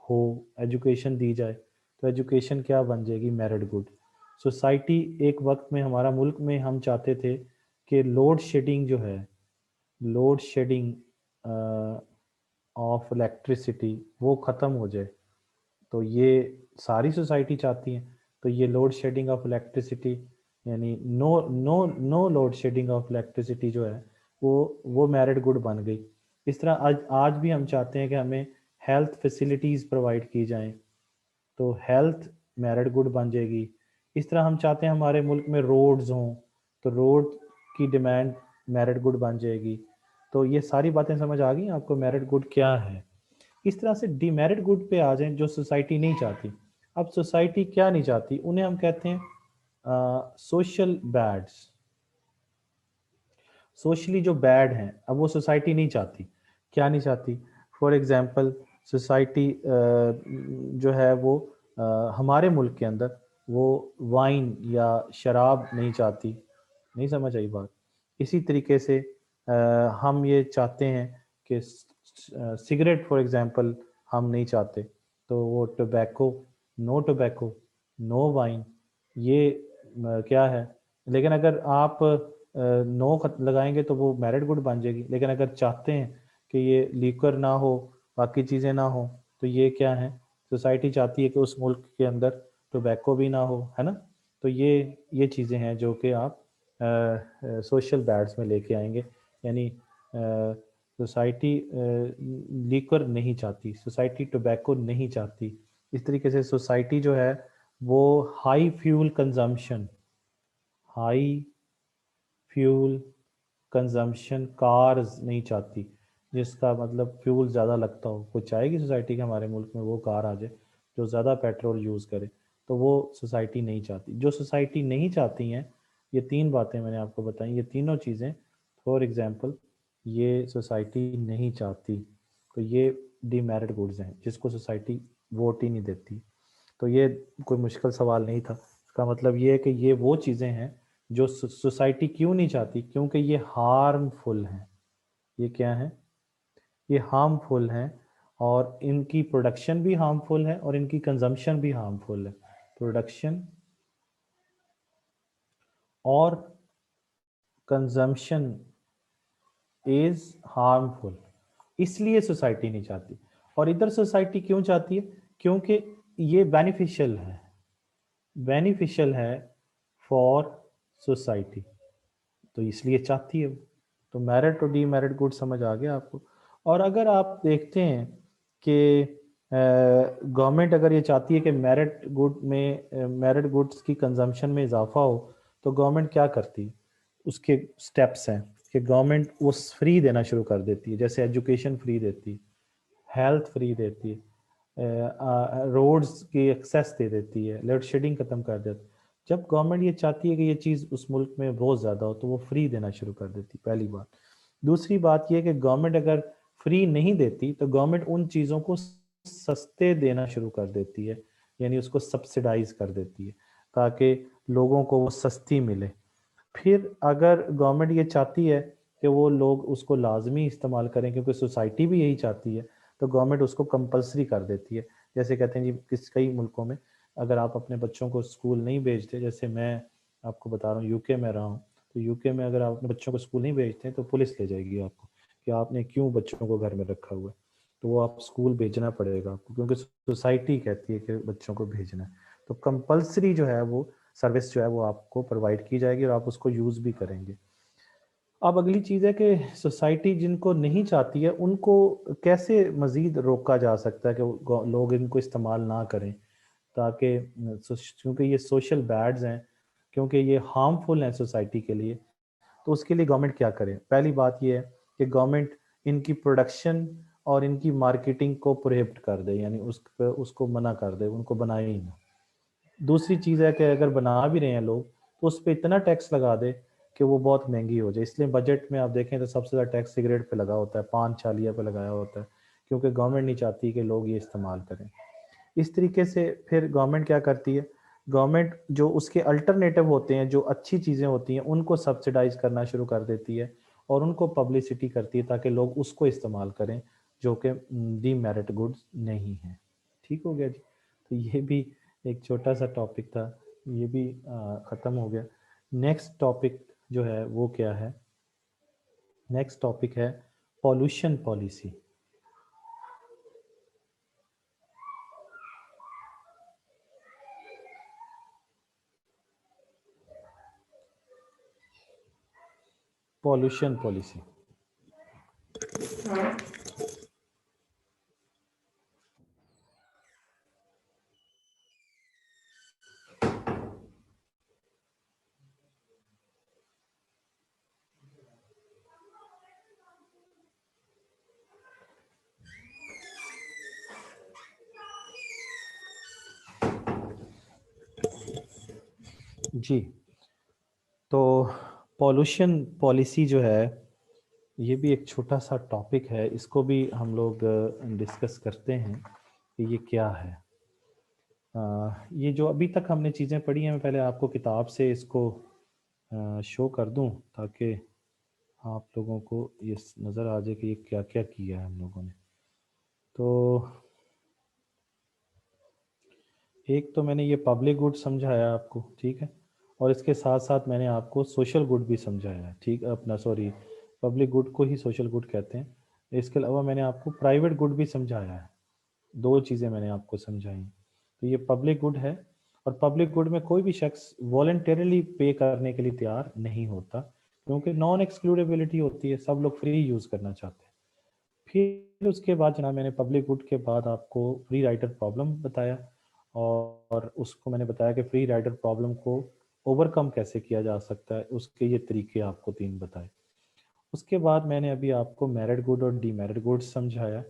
हो, एजुकेशन दी जाए, तो एजुकेशन क्या बन जाएगी? Merit good. सोसाइटी एक वक्त में हमारा मुल्क में हम चाहते थे कि लोड शेडिंग जो है, लोड शेडिंग ऑफ इलेक्ट्रिसिटी वो ख़त्म हो जाए, तो ये सारी सोसाइटी चाहती है। तो ये लोड शेडिंग ऑफ इलेक्ट्रिसिटी, यानी no no no load shedding of electricity जो है वो मेरिट गुड बन गई। इस तरह आज भी हम चाहते हैं कि हमें हेल्थ फैसिलिटीज़ प्रोवाइड की जाएं, तो हेल्थ मेरिट गुड बन जाएगी। इस तरह हम चाहते हैं हमारे मुल्क में रोड्स हों, तो रोड की डिमांड मेरिट गुड बन जाएगी। तो ये सारी बातें समझ आ गई आपको, मेरिट गुड क्या है। इस तरह से डीमेरिट गुड पे आ जाएं, जो सोसाइटी नहीं चाहती। अब सोसाइटी क्या नहीं चाहती, उन्हें हम कहते हैं सोशल बैड्स। सोशली जो बैड हैं, अब वो सोसाइटी नहीं चाहती। क्या नहीं चाहती? फॉर एग्जांपल सोसाइटी जो है वो हमारे मुल्क के अंदर वो वाइन या शराब नहीं चाहती। नहीं समझ आई बात? इसी तरीके से हम ये चाहते हैं कि सिगरेट फॉर एग्जांपल हम नहीं चाहते। तो वो tobacco, no tobacco, no wine, ये क्या है। लेकिन अगर आप नो लगाएंगे तो वो मैरिड गुड बन जाएगी। लेकिन अगर चाहते हैं कि ये लीकर ना हो, बाकी चीज़ें ना हो, तो ये क्या है, सोसाइटी चाहती है कि उस मुल्क के अंदर टोबैको भी ना हो, है ना। तो ये चीज़ें हैं जो कि आप सोशल बैड्स में लेके आएंगे। यानी सोसाइटी लीकर नहीं चाहती, सोसाइटी टोबैको नहीं चाहती। इस तरीके से सोसाइटी जो है वो high fuel consumption, high fuel consumption cars नहीं चाहती, जिसका मतलब फ्यूल ज़्यादा लगता हो। कोई चाहेगी सोसाइटी के हमारे मुल्क में वो कार आ जाए जो ज़्यादा पेट्रोल यूज़ करे, तो वो सोसाइटी नहीं चाहती। जो सोसाइटी नहीं चाहती हैं, ये तीन बातें मैंने आपको बताई, ये तीनों चीज़ें फॉर एग्ज़ाम्पल ये सोसाइटी नहीं चाहती। तो ये डीमेरिट गुड्स हैं जिसको सोसाइटी वोट ही नहीं देती। तो ये कोई मुश्किल सवाल नहीं था। इसका मतलब ये है कि ये वो चीज़ें हैं जो सोसाइटी क्यों नहीं चाहती, क्योंकि ये हार्मफुल हैं। ये क्या है, ये हार्मफुल हैं, और इनकी प्रोडक्शन भी हार्मफुल है और इनकी कंजम्पशन भी हार्मफुल है। प्रोडक्शन और कंजम्पशन इज हार्मफुल, इसलिए सोसाइटी नहीं चाहती। और इधर सोसाइटी क्यों चाहती है, क्योंकि ये बेनिफिशियल है, बेनिफिशियल है फॉर सोसाइटी, तो इसलिए चाहती है वो। तो मेरिट और डीमेरिट गुड समझ आ गया आपको। और अगर आप देखते हैं कि गवर्नमेंट अगर ये चाहती है कि मेरिट गुड में मेरिट गुड्स की कंजम्पशन में इजाफा हो, तो गवर्नमेंट क्या करती है, उसके स्टेप्स हैं कि गवर्नमेंट वो फ्री देना शुरू कर देती है। जैसे एजुकेशन फ्री देती है, हेल्थ फ्री देती है, रोड्स की एक्सेस दे देती है, लोड शेडिंग ख़त्म कर देती है। जब गवर्नमेंट ये चाहती है कि ये चीज़ उस मुल्क में बहुत ज़्यादा हो, तो वो फ्री देना शुरू कर देती है, पहली बात। दूसरी बात ये कि गवर्नमेंट अगर फ्री नहीं देती तो गवर्नमेंट उन चीज़ों को सस्ते देना शुरू कर देती है, यानी उसको सब्सिडाइज कर देती है ताकि लोगों को वो सस्ती मिले। फिर अगर गवर्नमेंट ये चाहती है कि वो लोग उसको लाजमी इस्तेमाल करें, क्योंकि सोसाइटी भी यही चाहती है, तो गवर्नमेंट उसको कंपलसरी कर देती है। जैसे कहते हैं जी, कई मुल्कों में अगर आप अपने बच्चों को स्कूल नहीं भेजते, जैसे मैं आपको बता रहा हूँ यूके में रहा हूँ, तो यूके में अगर आप अपने बच्चों को स्कूल नहीं भेजते हैं तो पुलिस ले जाएगी आपको कि आपने क्यों बच्चों को घर में रखा हुआ है। तो वो आप स्कूल भेजना पड़ेगा आपको, क्योंकि सोसाइटी कहती है कि बच्चों को भेजना है। तो कंपलसरी जो है वो सर्विस जो है वो आपको प्रोवाइड की जाएगी और आप उसको यूज़ भी करेंगे। अब अगली चीज़ है कि सोसाइटी जिनको नहीं चाहती है उनको कैसे मज़ीद रोका जा सकता है कि लोग इनको इस्तेमाल ना करें, ताकि क्योंकि ये सोशल बैड्स हैं, क्योंकि ये हार्मफुल हैं सोसाइटी के लिए। तो उसके लिए गवर्नमेंट क्या करे। पहली बात ये है कि गवर्नमेंट इनकी प्रोडक्शन और इनकी मार्केटिंग को प्रोहिबिट कर दे, यानी उसको मना कर दे, उनको बनाए ही ना। दूसरी चीज़ है कि अगर बना भी रहे हैं लोग, तो उस पर इतना टैक्स लगा दे कि वो बहुत महंगी हो जाए। इसलिए बजट में आप देखें तो सबसे ज़्यादा टैक्स सिगरेट पे लगा होता है, पान चालिया पे लगाया होता है, क्योंकि गवर्नमेंट नहीं चाहती कि लोग ये इस्तेमाल करें। इस तरीके से फिर गवर्नमेंट क्या करती है, गवर्नमेंट जो उसके अल्टरनेटिव होते हैं, जो अच्छी चीज़ें होती हैं, उनको सब्सिडाइज करना शुरू कर देती है और उनको पब्लिसिटी करती है ताकि लोग उसको इस्तेमाल करें जो कि डीमेरिट गुड्स नहीं है। ठीक हो गया जी। तो ये भी एक छोटा सा टॉपिक था, ये भी ख़त्म हो गया। नेक्स्ट टॉपिक जो है वो क्या है, नेक्स्ट टॉपिक है पॉल्यूशन पॉलिसी। पॉल्यूशन पॉलिसी, जी। तो पॉल्यूशन पॉलिसी जो है ये भी एक छोटा सा टॉपिक है, इसको भी हम लोग डिस्कस करते हैं कि ये क्या है। ये जो अभी तक हमने चीज़ें पढ़ी हैं, मैं पहले आपको किताब से इसको शो कर दूं ताकि आप लोगों को ये नज़र आ जाए कि ये क्या क्या किया है हम लोगों ने। तो एक तो मैंने ये पब्लिक गुड समझाया आपको, ठीक है, और इसके साथ साथ मैंने आपको सोशल गुड भी समझाया, ठीक है, अपना सॉरी, पब्लिक गुड को ही सोशल गुड कहते हैं। इसके अलावा मैंने आपको प्राइवेट गुड भी समझाया है। दो चीज़ें मैंने आपको समझाई। तो ये पब्लिक गुड है, और पब्लिक गुड में कोई भी शख्स वॉलंटरली पे करने के लिए तैयार नहीं होता, क्योंकि नॉन एक्सक्लूडेबिलिटी होती है, सब लोग फ्री यूज़ करना चाहते हैं। फिर उसके बाद जनाब मैंने पब्लिक गुड के बाद आपको फ्री राइडर प्रॉब्लम बताया, और उसको मैंने बताया कि फ्री राइडर प्रॉब्लम को ओवरकम कैसे किया जा सकता है, उसके ये तरीके आपको 3 बताए। उसके बाद मैंने अभी आपको मेरिट गुड और डीमेरिट गुड समझाया,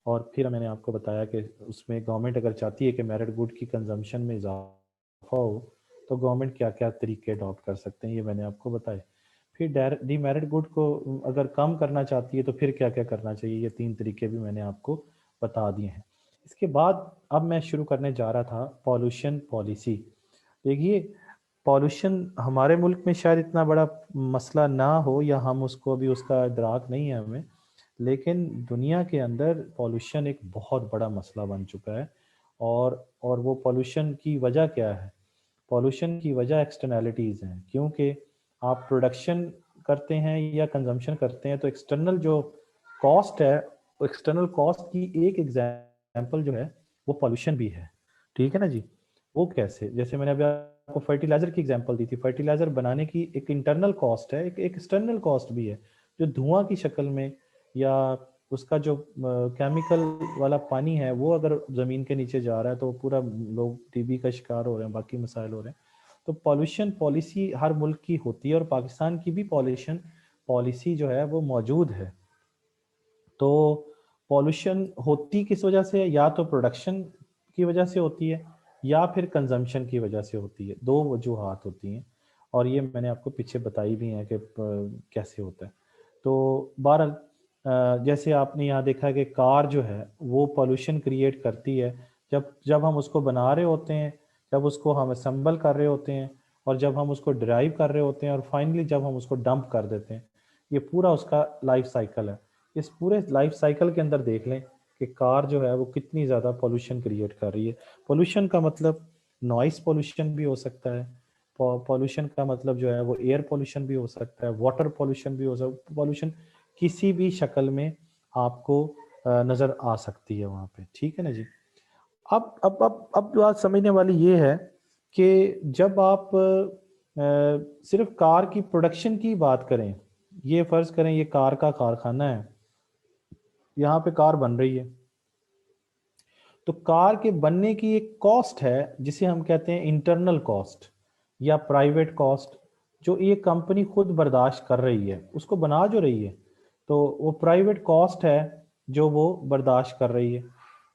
और फिर मैंने आपको बताया कि उसमें गवर्नमेंट अगर चाहती है कि मेरिट गुड की कंजम्पशन में इजाफा हो, तो गवर्नमेंट क्या क्या तरीके अडॉप्ट कर सकते हैं, ये मैंने आपको बताए। फिर डीमेरिट गुड को अगर कम करना चाहती है तो फिर क्या क्या करना चाहिए, ये 3 तरीके भी मैंने आपको बता दिए हैं। इसके बाद अब मैं शुरू करने जा रहा था पॉल्यूशन पॉलिसी। देखिए, पॉल्यूशन हमारे मुल्क में शायद इतना बड़ा मसला ना हो, या हम उसको अभी उसका इदराक नहीं है हमें, लेकिन दुनिया के अंदर पॉल्यूशन एक बहुत बड़ा मसला बन चुका है। और वो पॉल्यूशन की वजह क्या है? पॉल्यूशन की वजह एक्सटर्नैलिटीज़ हैं, क्योंकि आप प्रोडक्शन करते हैं या कंजम्पशन करते हैं तो एक्सटर्नल जो कॉस्ट है, वो एक्सटर्नल कॉस्ट की एक एग्जांपल जो है वो पॉल्यूशन भी है, ठीक है ना जी। वो कैसे? जैसे मैंने अभी आपको फर्टिलाइजर की एग्जांपल दी थी, फर्टिलाइजर बनाने की एक इंटरनल कॉस्ट है, एक एक्सटर्नल कॉस्ट भी है, जो धुआं की शक्ल में, या उसका जो केमिकल वाला पानी है वो अगर ज़मीन के नीचे जा रहा है तो पूरा लोग टीबी का शिकार हो रहे हैं, बाकी मसाइल हो रहे हैं। तो पॉल्यूशन पॉलिसी हर मुल्क की होती है, और पाकिस्तान की भी पॉल्यूशन पॉलिसी जो है वो मौजूद है। तो पॉल्यूशन होती किस वजह से है? या तो प्रोडक्शन की वजह से होती है, या फिर कंजम्पशन की वजह से होती है। दो वजूहात होती हैं, और ये मैंने आपको पीछे बताई भी हैं कि कैसे होता है। तो बहरहाल जैसे आपने यहाँ देखा है कि कार जो है वो पॉल्यूशन क्रिएट करती है, जब जब हम उसको बना रहे होते हैं, जब उसको हम असेंबल कर रहे होते हैं, और जब हम उसको ड्राइव कर रहे होते हैं, और फाइनली जब हम उसको डंप कर देते हैं। ये पूरा उसका लाइफ साइकिल है। इस पूरे लाइफ साइकिल के अंदर देख लें कि कार जो है वो कितनी ज़्यादा पॉल्यूशन क्रिएट कर रही है। पॉल्यूशन का मतलब नॉइस पॉल्यूशन भी हो सकता है, पॉल्यूशन का मतलब जो है वो एयर पॉल्यूशन भी हो सकता है, वाटर पॉल्यूशन भी हो सकता है। पॉल्यूशन किसी भी शक्ल में आपको नज़र आ सकती है वहाँ पे, ठीक है ना जी। अब बात समझने वाली ये है कि जब आप सिर्फ कार की प्रोडक्शन की बात करें, ये फ़र्ज़ करें ये कार का कारखाना है, यहाँ पे कार बन रही है, तो कार के बनने की एक कॉस्ट है जिसे हम कहते हैं इंटरनल कॉस्ट या प्राइवेट कॉस्ट, जो ये कंपनी खुद बर्दाश्त कर रही है, उसको बना जो रही है, तो वो प्राइवेट कॉस्ट है जो वो बर्दाश्त कर रही है।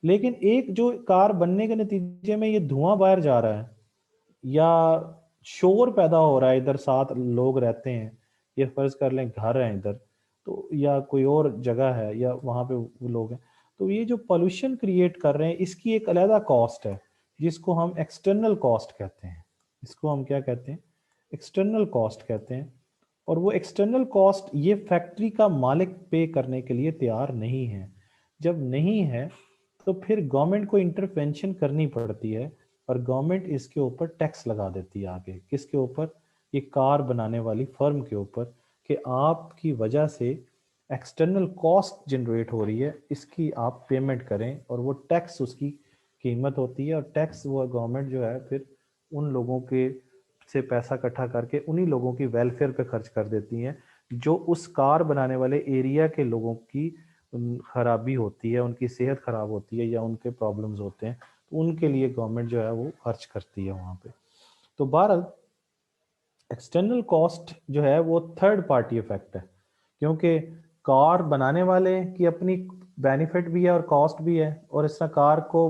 लेकिन एक जो कार बनने के नतीजे में ये धुआं बाहर जा रहा है, या शोर पैदा हो रहा है, इधर 7 लोग रहते हैं, ये फर्ज कर लें घर है इधर, तो या कोई और जगह है, या वहाँ पे वो लोग हैं, तो ये जो पोल्यूशन क्रिएट कर रहे हैं इसकी एक अलहदा कॉस्ट है, जिसको हम एक्सटर्नल कॉस्ट कहते हैं। इसको हम क्या कहते हैं? एक्सटर्नल कॉस्ट कहते हैं। और वो एक्सटर्नल कॉस्ट ये फैक्ट्री का मालिक पे करने के लिए तैयार नहीं है। जब नहीं है तो फिर गवर्नमेंट को इंटरवेंशन करनी पड़ती है, और गवर्नमेंट इसके ऊपर टैक्स लगा देती है आगे। किसके ऊपर? ये कार बनाने वाली फर्म के ऊपर, कि आपकी वजह से एक्सटर्नल कॉस्ट जनरेट हो रही है, इसकी आप पेमेंट करें, और वो टैक्स उसकी कीमत होती है। और टैक्स वो गवर्नमेंट जो है फिर उन लोगों के से पैसा इकट्ठा करके उन्हीं लोगों की वेलफेयर पे खर्च कर देती हैं, जो उस कार बनाने वाले एरिया के लोगों की खराबी होती है, उनकी सेहत खराब होती है, या उनके प्रॉब्लम्स होते हैं, तो उनके लिए गवर्नमेंट जो है वो खर्च करती है वहाँ पे। तो बहरहाल एक्सटर्नल कॉस्ट जो है वो थर्ड पार्टी इफेक्ट है, क्योंकि कार बनाने वाले की अपनी बेनिफिट भी है और कॉस्ट भी है, और इस तरह कार को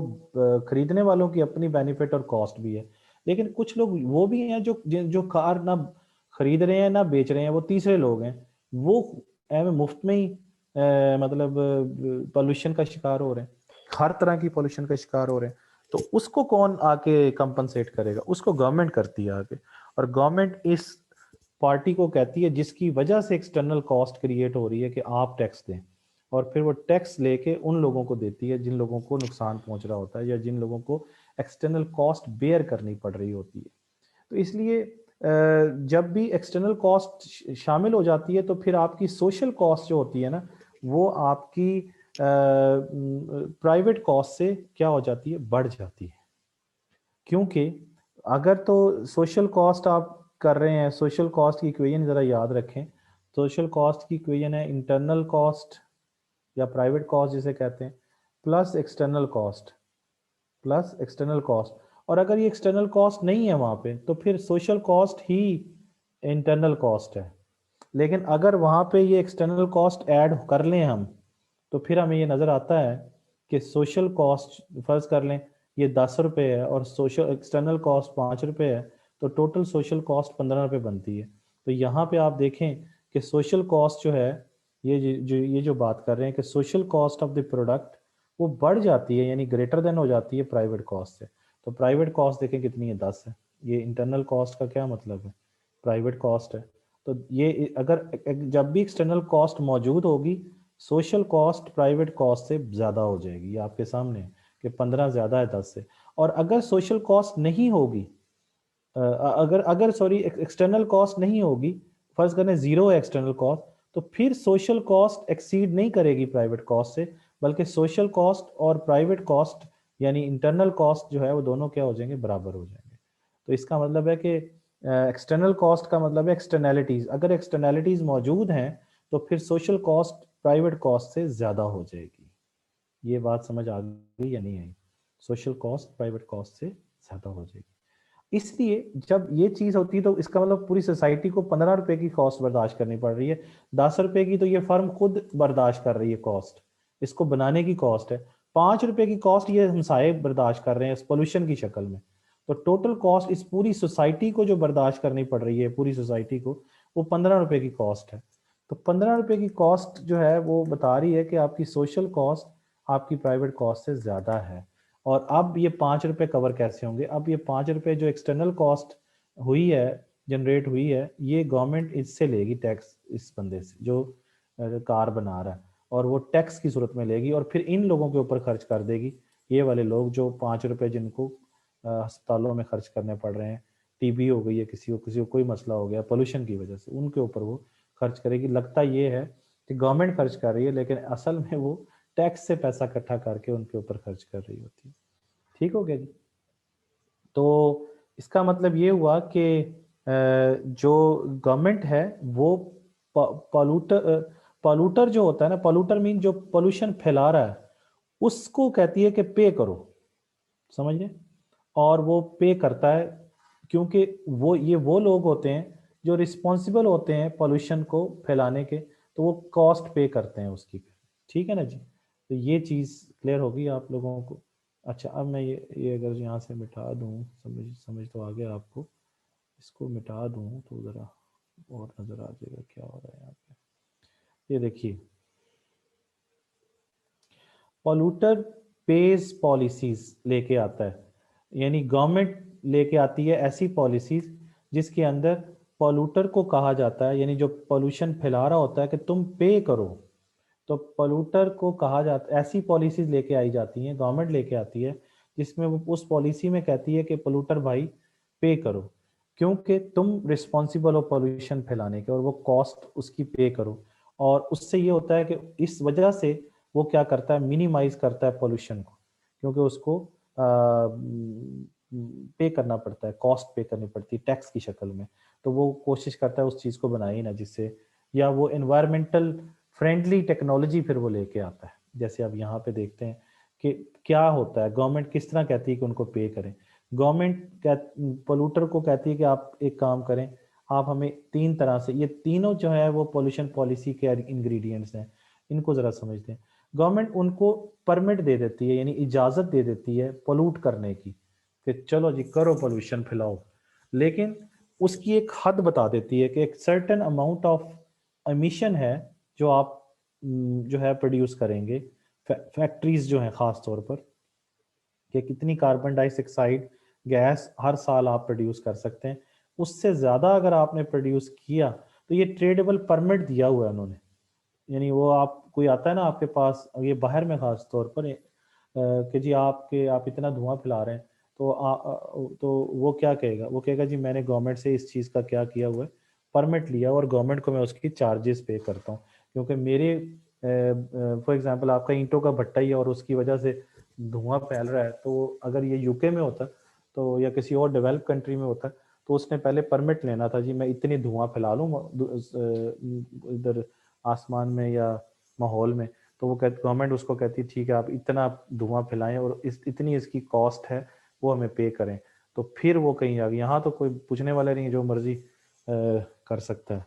खरीदने वालों की अपनी बेनिफिट और कॉस्ट भी है। लेकिन कुछ लोग वो भी हैं जो जो कार ना खरीद रहे हैं ना बेच रहे हैं, वो तीसरे लोग हैं, वो मुफ्त में ही मतलब पोल्यूशन का शिकार हो रहे हैं, हर तरह की पोल्यूशन का शिकार हो रहे हैं। तो उसको कौन आके कंपनसेट करेगा? उसको गवर्नमेंट करती है आगे। और गवर्नमेंट इस पार्टी को कहती है जिसकी वजह से एक्सटर्नल कॉस्ट क्रिएट हो रही है कि आप टैक्स दें, और फिर वो टैक्स लेके उन लोगों को देती है जिन लोगों को नुकसान पहुंच रहा होता है, या जिन लोगों को एक्सटर्नल कॉस्ट बेयर करनी पड़ रही होती है। तो इसलिए जब भी एक्सटर्नल कॉस्ट शामिल हो जाती है तो फिर आपकी सोशल कॉस्ट जो होती है ना, वो आपकी प्राइवेट कॉस्ट से क्या हो जाती है, बढ़ जाती है। क्योंकि अगर तो सोशल कॉस्ट आप कर रहे हैं, सोशल कॉस्ट की इक्वेशन ज़रा याद रखें। सोशल कॉस्ट की इक्वेशन है इंटरनल कॉस्ट या प्राइवेट कॉस्ट जिसे कहते हैं, plus external cost, plus external cost. और अगर ये एक्सटर्नल कॉस्ट नहीं है वहाँ पे, तो फिर सोशल कॉस्ट ही इंटरनल कॉस्ट है। लेकिन अगर वहाँ पे ये एक्सटर्नल कॉस्ट ऐड कर लें हम, तो फिर हमें ये नज़र आता है कि सोशल कॉस्ट फर्ज कर लें ये 10 रुपये है और सोशल एक्सटर्नल कॉस्ट 5 रुपये है, तो टोटल सोशल कॉस्ट 15 रुपये बनती है। तो यहाँ पे आप देखें कि सोशल कॉस्ट जो है, ये जो बात कर रहे हैं कि social cost of the product वो बढ़ जाती है, यानी ग्रेटर देन हो जाती है प्राइवेट कॉस्ट से। तो प्राइवेट कॉस्ट देखें कितनी है, 10 है। ये इंटरनल कॉस्ट का क्या मतलब है, प्राइवेट कॉस्ट है। तो ये अगर जब भी एक्सटर्नल कॉस्ट मौजूद होगी, सोशल कॉस्ट प्राइवेट कॉस्ट से ज़्यादा हो जाएगी। ये आपके सामने है कि 15 ज़्यादा है 10 से। और अगर सोशल कॉस्ट नहीं होगी, अगर अगर सॉरी एक्सटर्नल कॉस्ट नहीं होगी, फर्ज करें जीरो है एक्सटर्नल कॉस्ट, तो फिर सोशल कॉस्ट एक्सीड नहीं करेगी प्राइवेट कॉस्ट से, बल्कि सोशल कॉस्ट और प्राइवेट कॉस्ट यानी इंटरनल कॉस्ट जो है वो दोनों क्या हो जाएंगे, बराबर हो जाएंगे। तो इसका मतलब है कि एक्सटर्नल कॉस्ट का मतलब है एक्सटर्नैलिटीज। अगर एक्सटर्नैलिटीज मौजूद हैं तो फिर सोशल कॉस्ट प्राइवेट कॉस्ट से ज़्यादा हो जाएगी। ये बात समझ आ गई या नहीं आई? सोशल कॉस्ट प्राइवेट कॉस्ट से ज़्यादा हो जाएगी। इसलिए जब ये चीज़ होती है तो इसका मतलब पूरी सोसाइटी को 15 रुपए की कॉस्ट बर्दाश्त करनी पड़ रही है। 10 रुपए की तो ये फर्म खुद बर्दाश्त कर रही है कॉस्ट, इसको बनाने की कॉस्ट है। 5 रुपए की कॉस्ट ये हमसाए बर्दाश्त कर रहे हैं पोल्यूशन की शक्ल में। तो टोटल कॉस्ट इस पूरी सोसाइटी को जो बर्दाश्त करनी पड़ रही है, पूरी सोसाइटी को, वो 15 रुपए की कॉस्ट है। तो 15 रुपए की कॉस्ट जो है वो बता रही है कि आपकी सोशल कॉस्ट आपकी प्राइवेट कॉस्ट से ज़्यादा है। और अब ये 5 रुपए कवर कैसे होंगे? अब ये 5 रुपए जो एक्सटर्नल कॉस्ट हुई है, जनरेट हुई है, ये गवर्नमेंट इससे लेगी टैक्स, इस बंदे से जो कार बना रहा है, और वो टैक्स की सूरत में लेगी और फिर इन लोगों के ऊपर खर्च कर देगी। ये वाले लोग जो 5 रुपए जिनको अस्पतालों में खर्च करने पड़ रहे हैं, टीबी हो गई है किसी को कोई मसला हो गया पोल्यूशन की वजह से, उनके ऊपर वो खर्च करेगी। लगता ये है कि गवर्नमेंट खर्च कर रही है, लेकिन असल में वो टैक्स से पैसा इकट्ठा करके उनके ऊपर खर्च कर रही होती है। ठीक हो गया जी? तो इसका मतलब ये हुआ कि जो गवर्नमेंट है वो पॉल्यूटर जो होता है ना, पॉल्यूटर मीन जो पोल्यूशन फैला रहा है, उसको कहती है कि पे करो, समझ रहे? और वो पे करता है क्योंकि वो लोग होते हैं जो रिस्पॉन्सिबल होते हैं पोल्यूशन को फैलाने के, तो वो कॉस्ट पे करते हैं उसकी। ठीक है ना जी? तो ये चीज़ क्लियर होगी आप लोगों को। अच्छा, अब मैं ये अगर यहाँ से मिटा दूँ, समझ तो आ गया आपको। इसको मिटा दूँ तो ज़रा और नज़र आ जाएगा क्या हो रहा है यहाँ पे। ये देखिए, पॉल्यूटर पेज पॉलिसीज लेके आता है, यानी गवर्नमेंट लेके आती है ऐसी पॉलिसीज जिसके अंदर पॉल्यूटर को कहा जाता है, यानी जो पॉल्यूशन फैला रहा होता है, कि तुम पे करो। तो पॉल्यूटर को कहा जाता, ऐसी पॉलिसीज लेके आई जाती हैं, गवर्नमेंट लेके आती है, जिसमें वो उस पॉलिसी में कहती है कि पॉल्यूटर भाई पे करो, क्योंकि तुम रिस्पॉन्सिबल हो पॉल्यूशन फैलाने के, और वो कॉस्ट उसकी पे करो। और उससे ये होता है कि इस वजह से वो क्या करता है, मिनिमाइज करता है पॉल्यूशन को, क्योंकि उसको पे करना पड़ता है, कॉस्ट पे करनी पड़ती है टैक्स की शक्ल में। तो वो कोशिश करता है उस चीज़ को बनाए ना, जिससे, या वो एनवायरमेंटल फ्रेंडली टेक्नोलॉजी फिर वो लेके आता है। जैसे अब यहाँ पे देखते हैं कि क्या होता है, गवर्नमेंट किस तरह कहती है कि उनको पे करें। गवर्नमेंट पोल्यूटर को कहती है कि आप एक काम करें, आप हमें 3 तरह से, ये तीनों जो है वो पोल्यूशन पॉलिसी के इंग्रेडिएंट्स हैं, इनको ज़रा समझते हैं। गवर्नमेंट उनको परमिट दे देती है, यानी इजाज़त दे देती है पोल्यूट करने की, कि चलो जी करो पोल्यूशन फैलाओ, लेकिन उसकी एक हद बता देती है कि एक सर्टेन अमाउंट ऑफ एमिशन है जो आप जो है प्रोड्यूस करेंगे, फैक्ट्रीज जो हैं ख़ास तौर पर, कि कितनी कार्बन डाइऑक्साइड गैस हर साल आप प्रोड्यूस कर सकते हैं। उससे ज़्यादा अगर आपने प्रोड्यूस किया तो ये ट्रेडेबल परमिट दिया हुआ है उन्होंने, यानी वो आप कोई आता है ना आपके पास, ये बाहर में ख़ास तौर पर कि जी आप इतना धुआं फैला रहे हैं, तो वो क्या कहेगा, वो कहेगा जी मैंने गवर्नमेंट से इस चीज़ का क्या किया हुआ है, परमिट लिया और गवर्नमेंट को मैं उसकी चार्जेस पे करता हूँ, क्योंकि मेरे फॉर एग्जांपल आपका ईंटों का भट्टा ही है और उसकी वजह से धुआं फैल रहा है, तो अगर ये यूके में होता तो या किसी और डेवलप कंट्री में होता तो उसने पहले परमिट लेना था जी मैं इतनी धुआं फैला लूँ इधर आसमान में या माहौल में, तो वो कहते गवर्नमेंट उसको कहती ठीक है आप इतना धुआं फैलाएं और इतनी इसकी कॉस्ट है वो हमें पे करें, तो फिर वो कहीं आ गई। यहाँ तो कोई पूछने वाला नहीं है, जो मर्जी कर सकता है।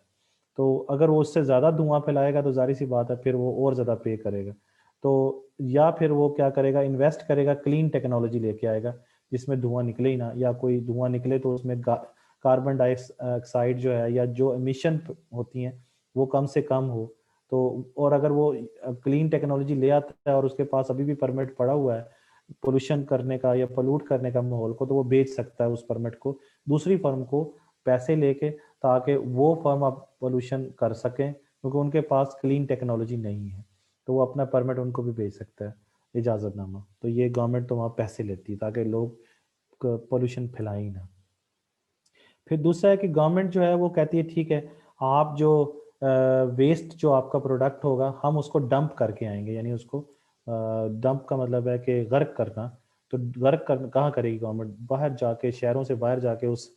तो अगर वो उससे ज़्यादा धुआं फैलाएगा तो जाहिर सी बात है फिर वो और ज़्यादा पे करेगा। तो या फिर वो क्या करेगा, इन्वेस्ट करेगा, क्लीन टेक्नोलॉजी लेके आएगा जिसमें धुआं निकले ही ना, या कोई धुआं निकले तो उसमें कार्बन डाइऑक्साइड जो है या जो एमिशन होती हैं वो कम से कम हो। तो और अगर वो क्लीन टेक्नोलॉजी ले आता है और उसके पास अभी भी परमिट पड़ा हुआ है पोल्यूशन करने का या पोल्यूट करने का माहौल को, तो वो बेच सकता है उस परमिट को दूसरी फर्म को पैसे लेके, ताकि वो फर्म अब पोल्यूशन कर सकें, क्योंकि उनके पास क्लीन टेक्नोलॉजी नहीं है, तो वो अपना परमिट उनको भी बेच सकता है इजाज़तनामा। तो ये गवर्नमेंट तो वहाँ पैसे लेती है ताकि लोग पोल्यूशन फैलाएं ही ना। फिर दूसरा है कि गवर्नमेंट जो है वो कहती है ठीक है आप जो वेस्ट जो आपका प्रोडक्ट होगा हम उसको डंप करके आएंगे, यानी उसको डंप का मतलब है कि गर्क करना। तो गर्क कर कहाँ करेगी गवर्नमेंट, बाहर जाके शहरों से बाहर जाके उस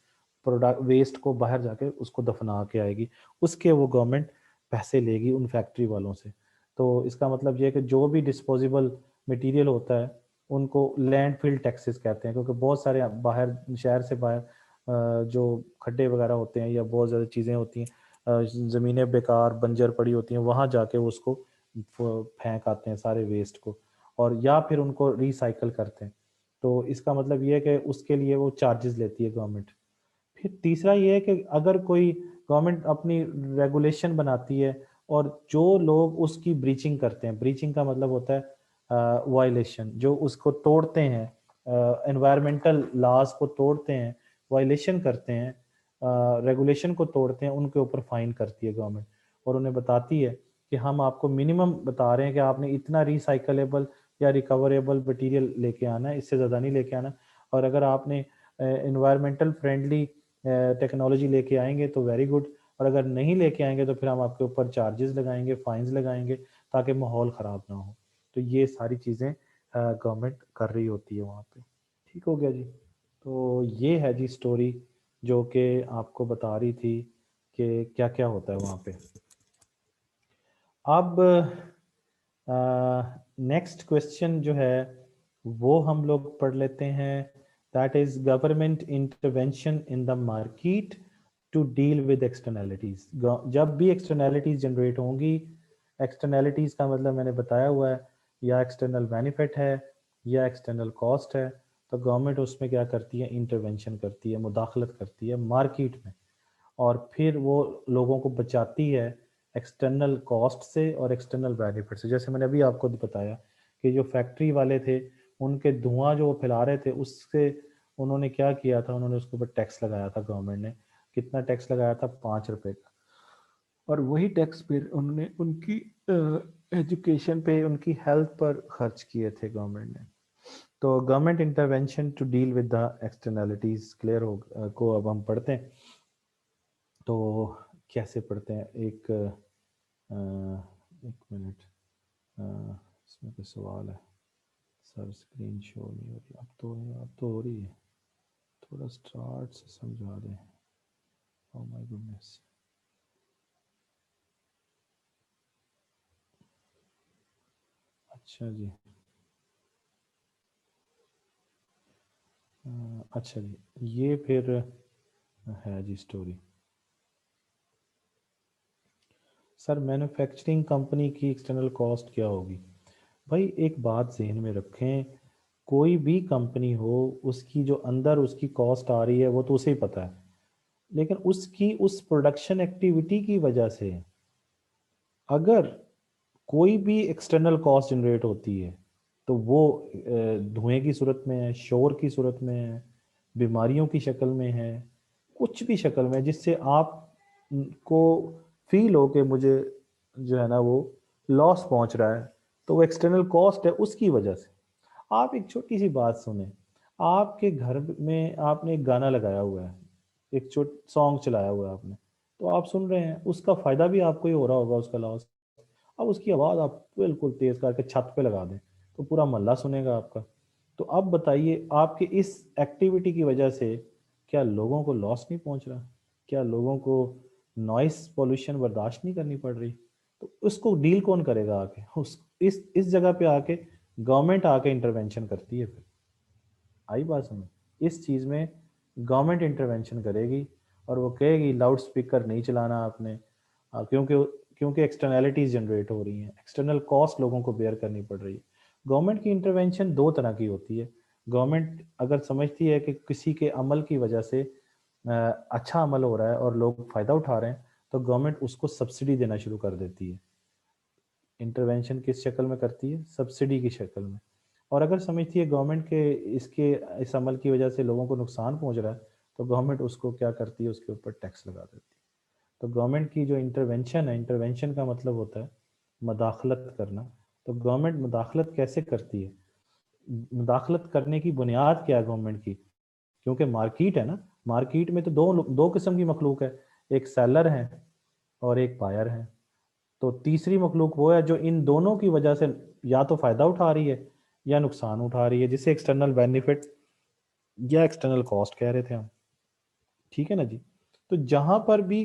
प्रोडक्ट वेस्ट को बाहर जाके उसको दफना के आएगी, उसके वो गवर्नमेंट पैसे लेगी उन फैक्ट्री वालों से। तो इसका मतलब ये है कि जो भी डिस्पोजेबल मटेरियल होता है उनको लैंडफिल टैक्सेस कहते हैं, क्योंकि बहुत सारे बाहर शहर से बाहर जो खड्डे वगैरह होते हैं या बहुत ज़्यादा चीज़ें होती हैं, ज़मीनें बेकार बंजर पड़ी होती हैं, वहाँ जाके उसको फेंक आते हैं सारे वेस्ट को, और या फिर उनको रिसाइकल करते हैं। तो इसका मतलब ये है कि उसके लिए वो चार्जेस लेती है गवर्नमेंट। फिर तीसरा ये है कि अगर कोई गवर्नमेंट अपनी रेगुलेशन बनाती है और जो लोग उसकी ब्रीचिंग करते हैं, ब्रीचिंग का मतलब होता है वायलेशन, जो उसको तोड़ते हैं, एनवायरमेंटल लॉज को तोड़ते हैं, वायलेशन करते हैं, रेगुलेशन को तोड़ते हैं, उनके ऊपर फाइन करती है गवर्नमेंट और उन्हें बताती है कि हम आपको मिनिमम बता रहे हैं कि आपने इतना रिसाइकलेबल या रिकवरेबल मटेरियल लेके आना है, इससे ज़्यादा नहीं लेके आना। और अगर आपने इन्वायरमेंटल फ्रेंडली टेक्नोलॉजी लेके आएंगे तो वेरी गुड, और अगर नहीं लेके आएंगे तो फिर हम आपके ऊपर चार्जेस लगाएंगे, फाइन्स लगाएंगे, ताकि माहौल ख़राब ना हो। तो ये सारी चीज़ें गवर्नमेंट कर रही होती है वहाँ पे। ठीक हो गया जी। तो ये है जी स्टोरी जो कि आपको बता रही थी कि क्या क्या होता है वहाँ पे। अब नेक्स्ट क्वेश्चन जो है वो हम लोग पढ़ लेते हैं, that is government intervention in the market to deal with externalities. जब भी एक्सटर्नैलिटीज जनरेट होंगी, एक्सटर्नैलिटीज का मतलब मैंने बताया हुआ है, या एक्सटर्नल बेनिफिट है या एक्सटर्नल कॉस्ट है, तो गवर्नमेंट उसमें क्या करती है, इंटरवेंशन करती है, मुदाखलत करती है मार्केट में, और फिर वो लोगों को बचाती है एक्सटर्नल कॉस्ट से और एक्सटर्नल बेनिफिट से। जैसे मैंने अभी आपको बताया कि जो फैक्ट्री वाले थे उनके धुआं जो वो फैला रहे थे उससे उन्होंने क्या किया था, उन्होंने उसके ऊपर टैक्स लगाया था गवर्नमेंट ने। कितना टैक्स लगाया था, 5 रुपए का। और वही टैक्स फिर उन्होंने उनकी एजुकेशन पे, उनकी हेल्थ पर खर्च किए थे गवर्नमेंट ने। तो government intervention to deal with the externalities clear हो को अब हम पढ़ते हैं। तो कैसे पढ़ते हैं, एक मिनट, इसमें कोई सवाल है, सर स्क्रीन शो नहीं हो रही, अब तो हो रही है, थोड़ा स्टार्ट से समझा दें। Oh my goodness. अच्छा जी, अच्छा जी, ये फिर है जी स्टोरी। सर मैन्युफैक्चरिंग कंपनी की एक्सटर्नल कॉस्ट क्या होगी? भाई एक बात जहन में रखें, कोई भी कंपनी हो उसकी जो अंदर उसकी कॉस्ट आ रही है वो तो उसे ही पता है, लेकिन उसकी उस प्रोडक्शन एक्टिविटी की वजह से अगर कोई भी एक्सटर्नल कॉस्ट जनरेट होती है तो वो धुएं की सूरत में है, शोर की सूरत में है, बीमारियों की शक्ल में है, कुछ भी शक्ल में है, जिससे आप को फील हो कि मुझे जो है ना वो लॉस पहुंच रहा है, तो वो एक्सटर्नल कॉस्ट है उसकी वजह से। आप एक छोटी सी बात सुने, आपके घर में आपने एक गाना लगाया हुआ है, एक छोट सॉन्ग चलाया हुआ है आपने, तो आप सुन रहे हैं, उसका फ़ायदा भी आपको ही हो रहा होगा, उसका लॉस। अब उसकी आवाज़ आप बिल्कुल तेज़ करके छत पे लगा दें, तो पूरा मोहल्ला सुनेगा आपका। तो अब बताइए, आपकी इस एक्टिविटी की वजह से क्या लोगों को लॉस नहीं पहुँच रहा? क्या लोगों को नॉइज़ पॉल्यूशन बर्दाश्त नहीं करनी पड़ रही? तो उसको डील कौन करेगा आके? उस इस जगह पे आके गवर्नमेंट आके इंटरवेंशन करती है फिर। आई बात समझ? इस चीज़ में गवर्नमेंट इंटरवेंशन करेगी और वो कहेगी लाउड स्पीकर नहीं चलाना आपने, क्योंकि क्योंकि एक्सटर्नैलिटीज़ जनरेट हो रही हैं, एक्सटर्नल कॉस्ट लोगों को बेयर करनी पड़ रही है। गवर्नमेंट की इंटरवेंशन 2 तरह की होती है। गवर्नमेंट अगर समझती है कि किसी के अमल की वजह से अच्छा अमल हो रहा है और लोग फ़ायदा उठा रहे हैं, तो गवर्नमेंट उसको सब्सिडी देना शुरू कर देती है। इंटरवेंशन किस शक्ल में करती है? सब्सिडी की शक्ल में। और अगर समझती है गवर्नमेंट के इसके इस अमल की वजह से लोगों को नुकसान पहुंच रहा है, तो गवर्नमेंट उसको क्या करती है? उसके ऊपर टैक्स लगा देती है। तो गवर्नमेंट की जो इंटरवेंशन है, इंटरवेंशन का मतलब होता है मदाखलत करना। तो गवर्नमेंट मुदाखलत कैसे करती है? मुदाखलत करने की बुनियाद क्या है गवर्नमेंट की? क्योंकि मार्केट है ना, मार्केट में तो दो किस्म की मखलूक है, एक सेलर है और एक बायर है। तो तीसरी मखलूक वो है जो इन दोनों की वजह से या तो फ़ायदा उठा रही है या नुकसान उठा रही है, जिसे एक्सटर्नल बेनिफिट या एक्सटर्नल कॉस्ट कह रहे थे हम। ठीक है ना जी? तो जहाँ पर भी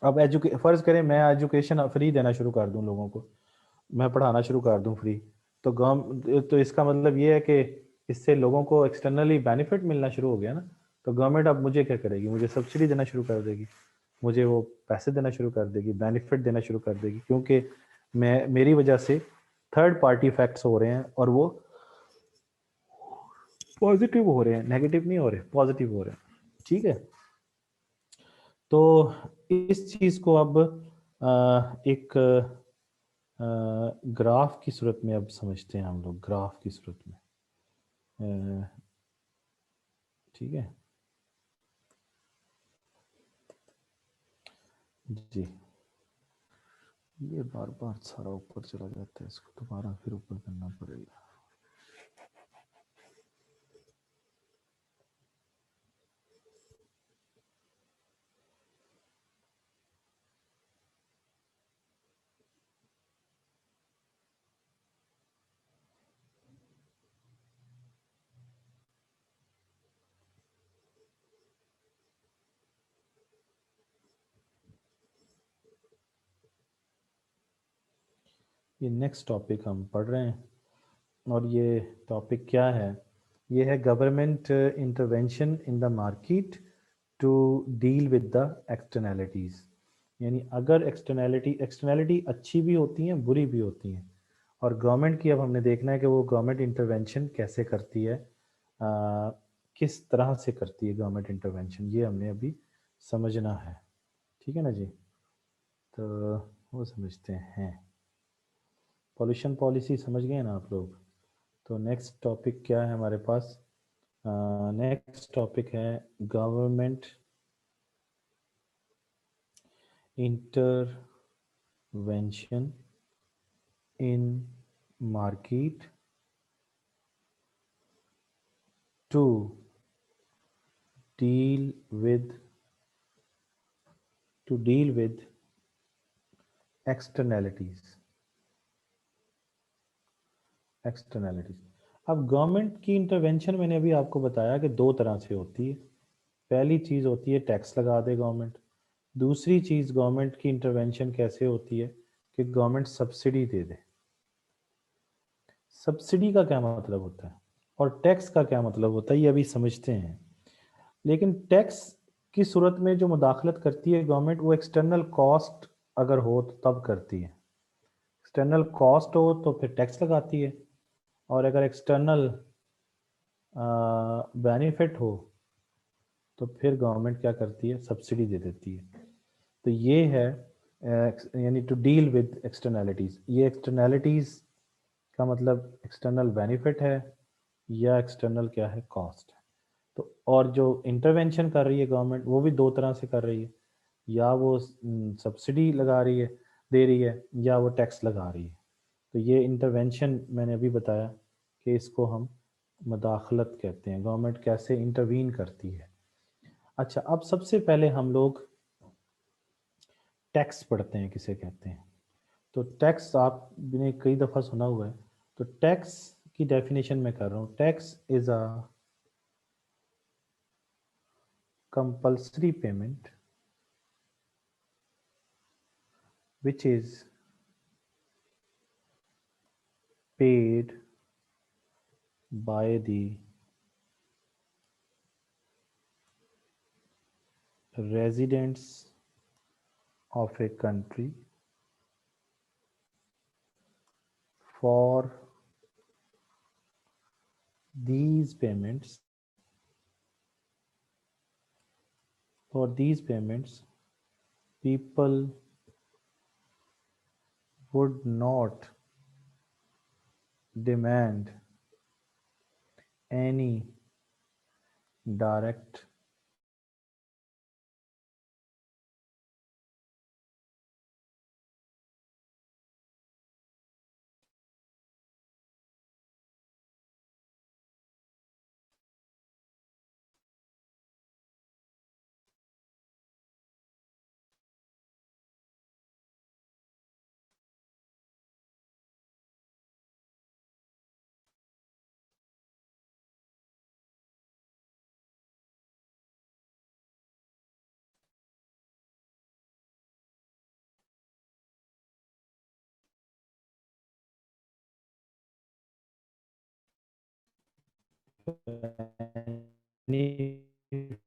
अब फ़र्ज़ करें मैं एजुकेशन फ्री देना शुरू कर दूँ लोगों को, मैं पढ़ाना शुरू कर दूँ फ्री, तो तो इसका मतलब ये है कि इससे लोगों को एक्सटर्नली बेनिफिट मिलना शुरू हो गया ना। तो गवर्नमेंट अब मुझे क्या करेगी? मुझे सब्सिडी देना शुरू कर देगी, मुझे वो पैसे देना शुरू कर देगी, बेनिफिट देना शुरू कर देगी, क्योंकि मेरी वजह से थर्ड पार्टी इफेक्ट्स हो रहे हैं और वो पॉजिटिव हो रहे हैं, नेगेटिव नहीं हो रहे, पॉजिटिव हो रहे हैं। ठीक है? तो इस चीज़ को अब एक ग्राफ की सूरत में अब समझते हैं हम लोग, ग्राफ की सूरत में। ठीक है जी, ये बार बार सारा ऊपर चला जाता है, इसको दोबारा फिर ऊपर करना पड़ेगा। ये नेक्स्ट टॉपिक हम पढ़ रहे हैं और ये टॉपिक क्या है? ये है government intervention in the market to deal with the externalities. यानी अगर एक्सटर्नैलिटी अच्छी भी होती हैं, बुरी भी होती हैं, और गवर्नमेंट की अब हमने देखना है कि वो गवर्नमेंट इंटरवेंशन कैसे करती है, किस तरह से करती है गवर्नमेंट इंटरवेंशन, ये हमने अभी समझना है। ठीक है ना जी? तो वो समझते हैं। पॉल्यूशन पॉलिसी समझ गए ना आप लोग? तो नेक्स्ट टॉपिक क्या है हमारे पास? नेक्स्ट टॉपिक है government intervention in market to deal with externalities. अब गवर्नमेंट की इंटरवेंशन मैंने अभी आपको बताया कि दो तरह से होती है। पहली चीज़ होती है टैक्स लगा दे गवर्नमेंट। दूसरी चीज़ गवर्नमेंट की इंटरवेंशन कैसे होती है कि गवर्नमेंट सब्सिडी दे दे। सब्सिडी का क्या मतलब होता है और टैक्स का क्या मतलब होता है, ये अभी समझते हैं। लेकिन टैक्स की सूरत में जो मुदाखलत करती है गवर्नमेंट, वो एक्सटर्नल कॉस्ट अगर हो तो तब करती है। एक्सटर्नल कॉस्ट हो तो फिर टैक्स लगाती है, और अगर एक्सटर्नल बेनिफिट हो तो फिर गवर्नमेंट क्या करती है? सब्सिडी दे देती है। तो ये है यानी टू डील विद एक्सटर्नैलिटीज़। ये एक्सटर्नैलिटीज़ का मतलब एक्सटर्नल बेनिफिट है या एक्सटर्नल क्या है? कॉस्ट है। तो और जो इंटरवेंशन कर रही है गवर्नमेंट, वो भी दो तरह से कर रही है, या वो सब्सिडी लगा रही है, दे रही है, या वो टैक्स लगा रही है। तो ये इंटरवेंशन मैंने अभी बताया कि इसको हम मदाखलत कहते हैं, गवर्नमेंट कैसे इंटरवीन करती है। अच्छा, अब सबसे पहले हम लोग टैक्स पढ़ते हैं किसे कहते हैं। तो टैक्स आपने कई दफ़ा सुना हुआ है। तो टैक्स की डेफिनेशन मैं कर रहा हूँ। Tax is a compulsory payment which is paid by the residents of a country for these payments. For these payments, people would not demand any direct benefit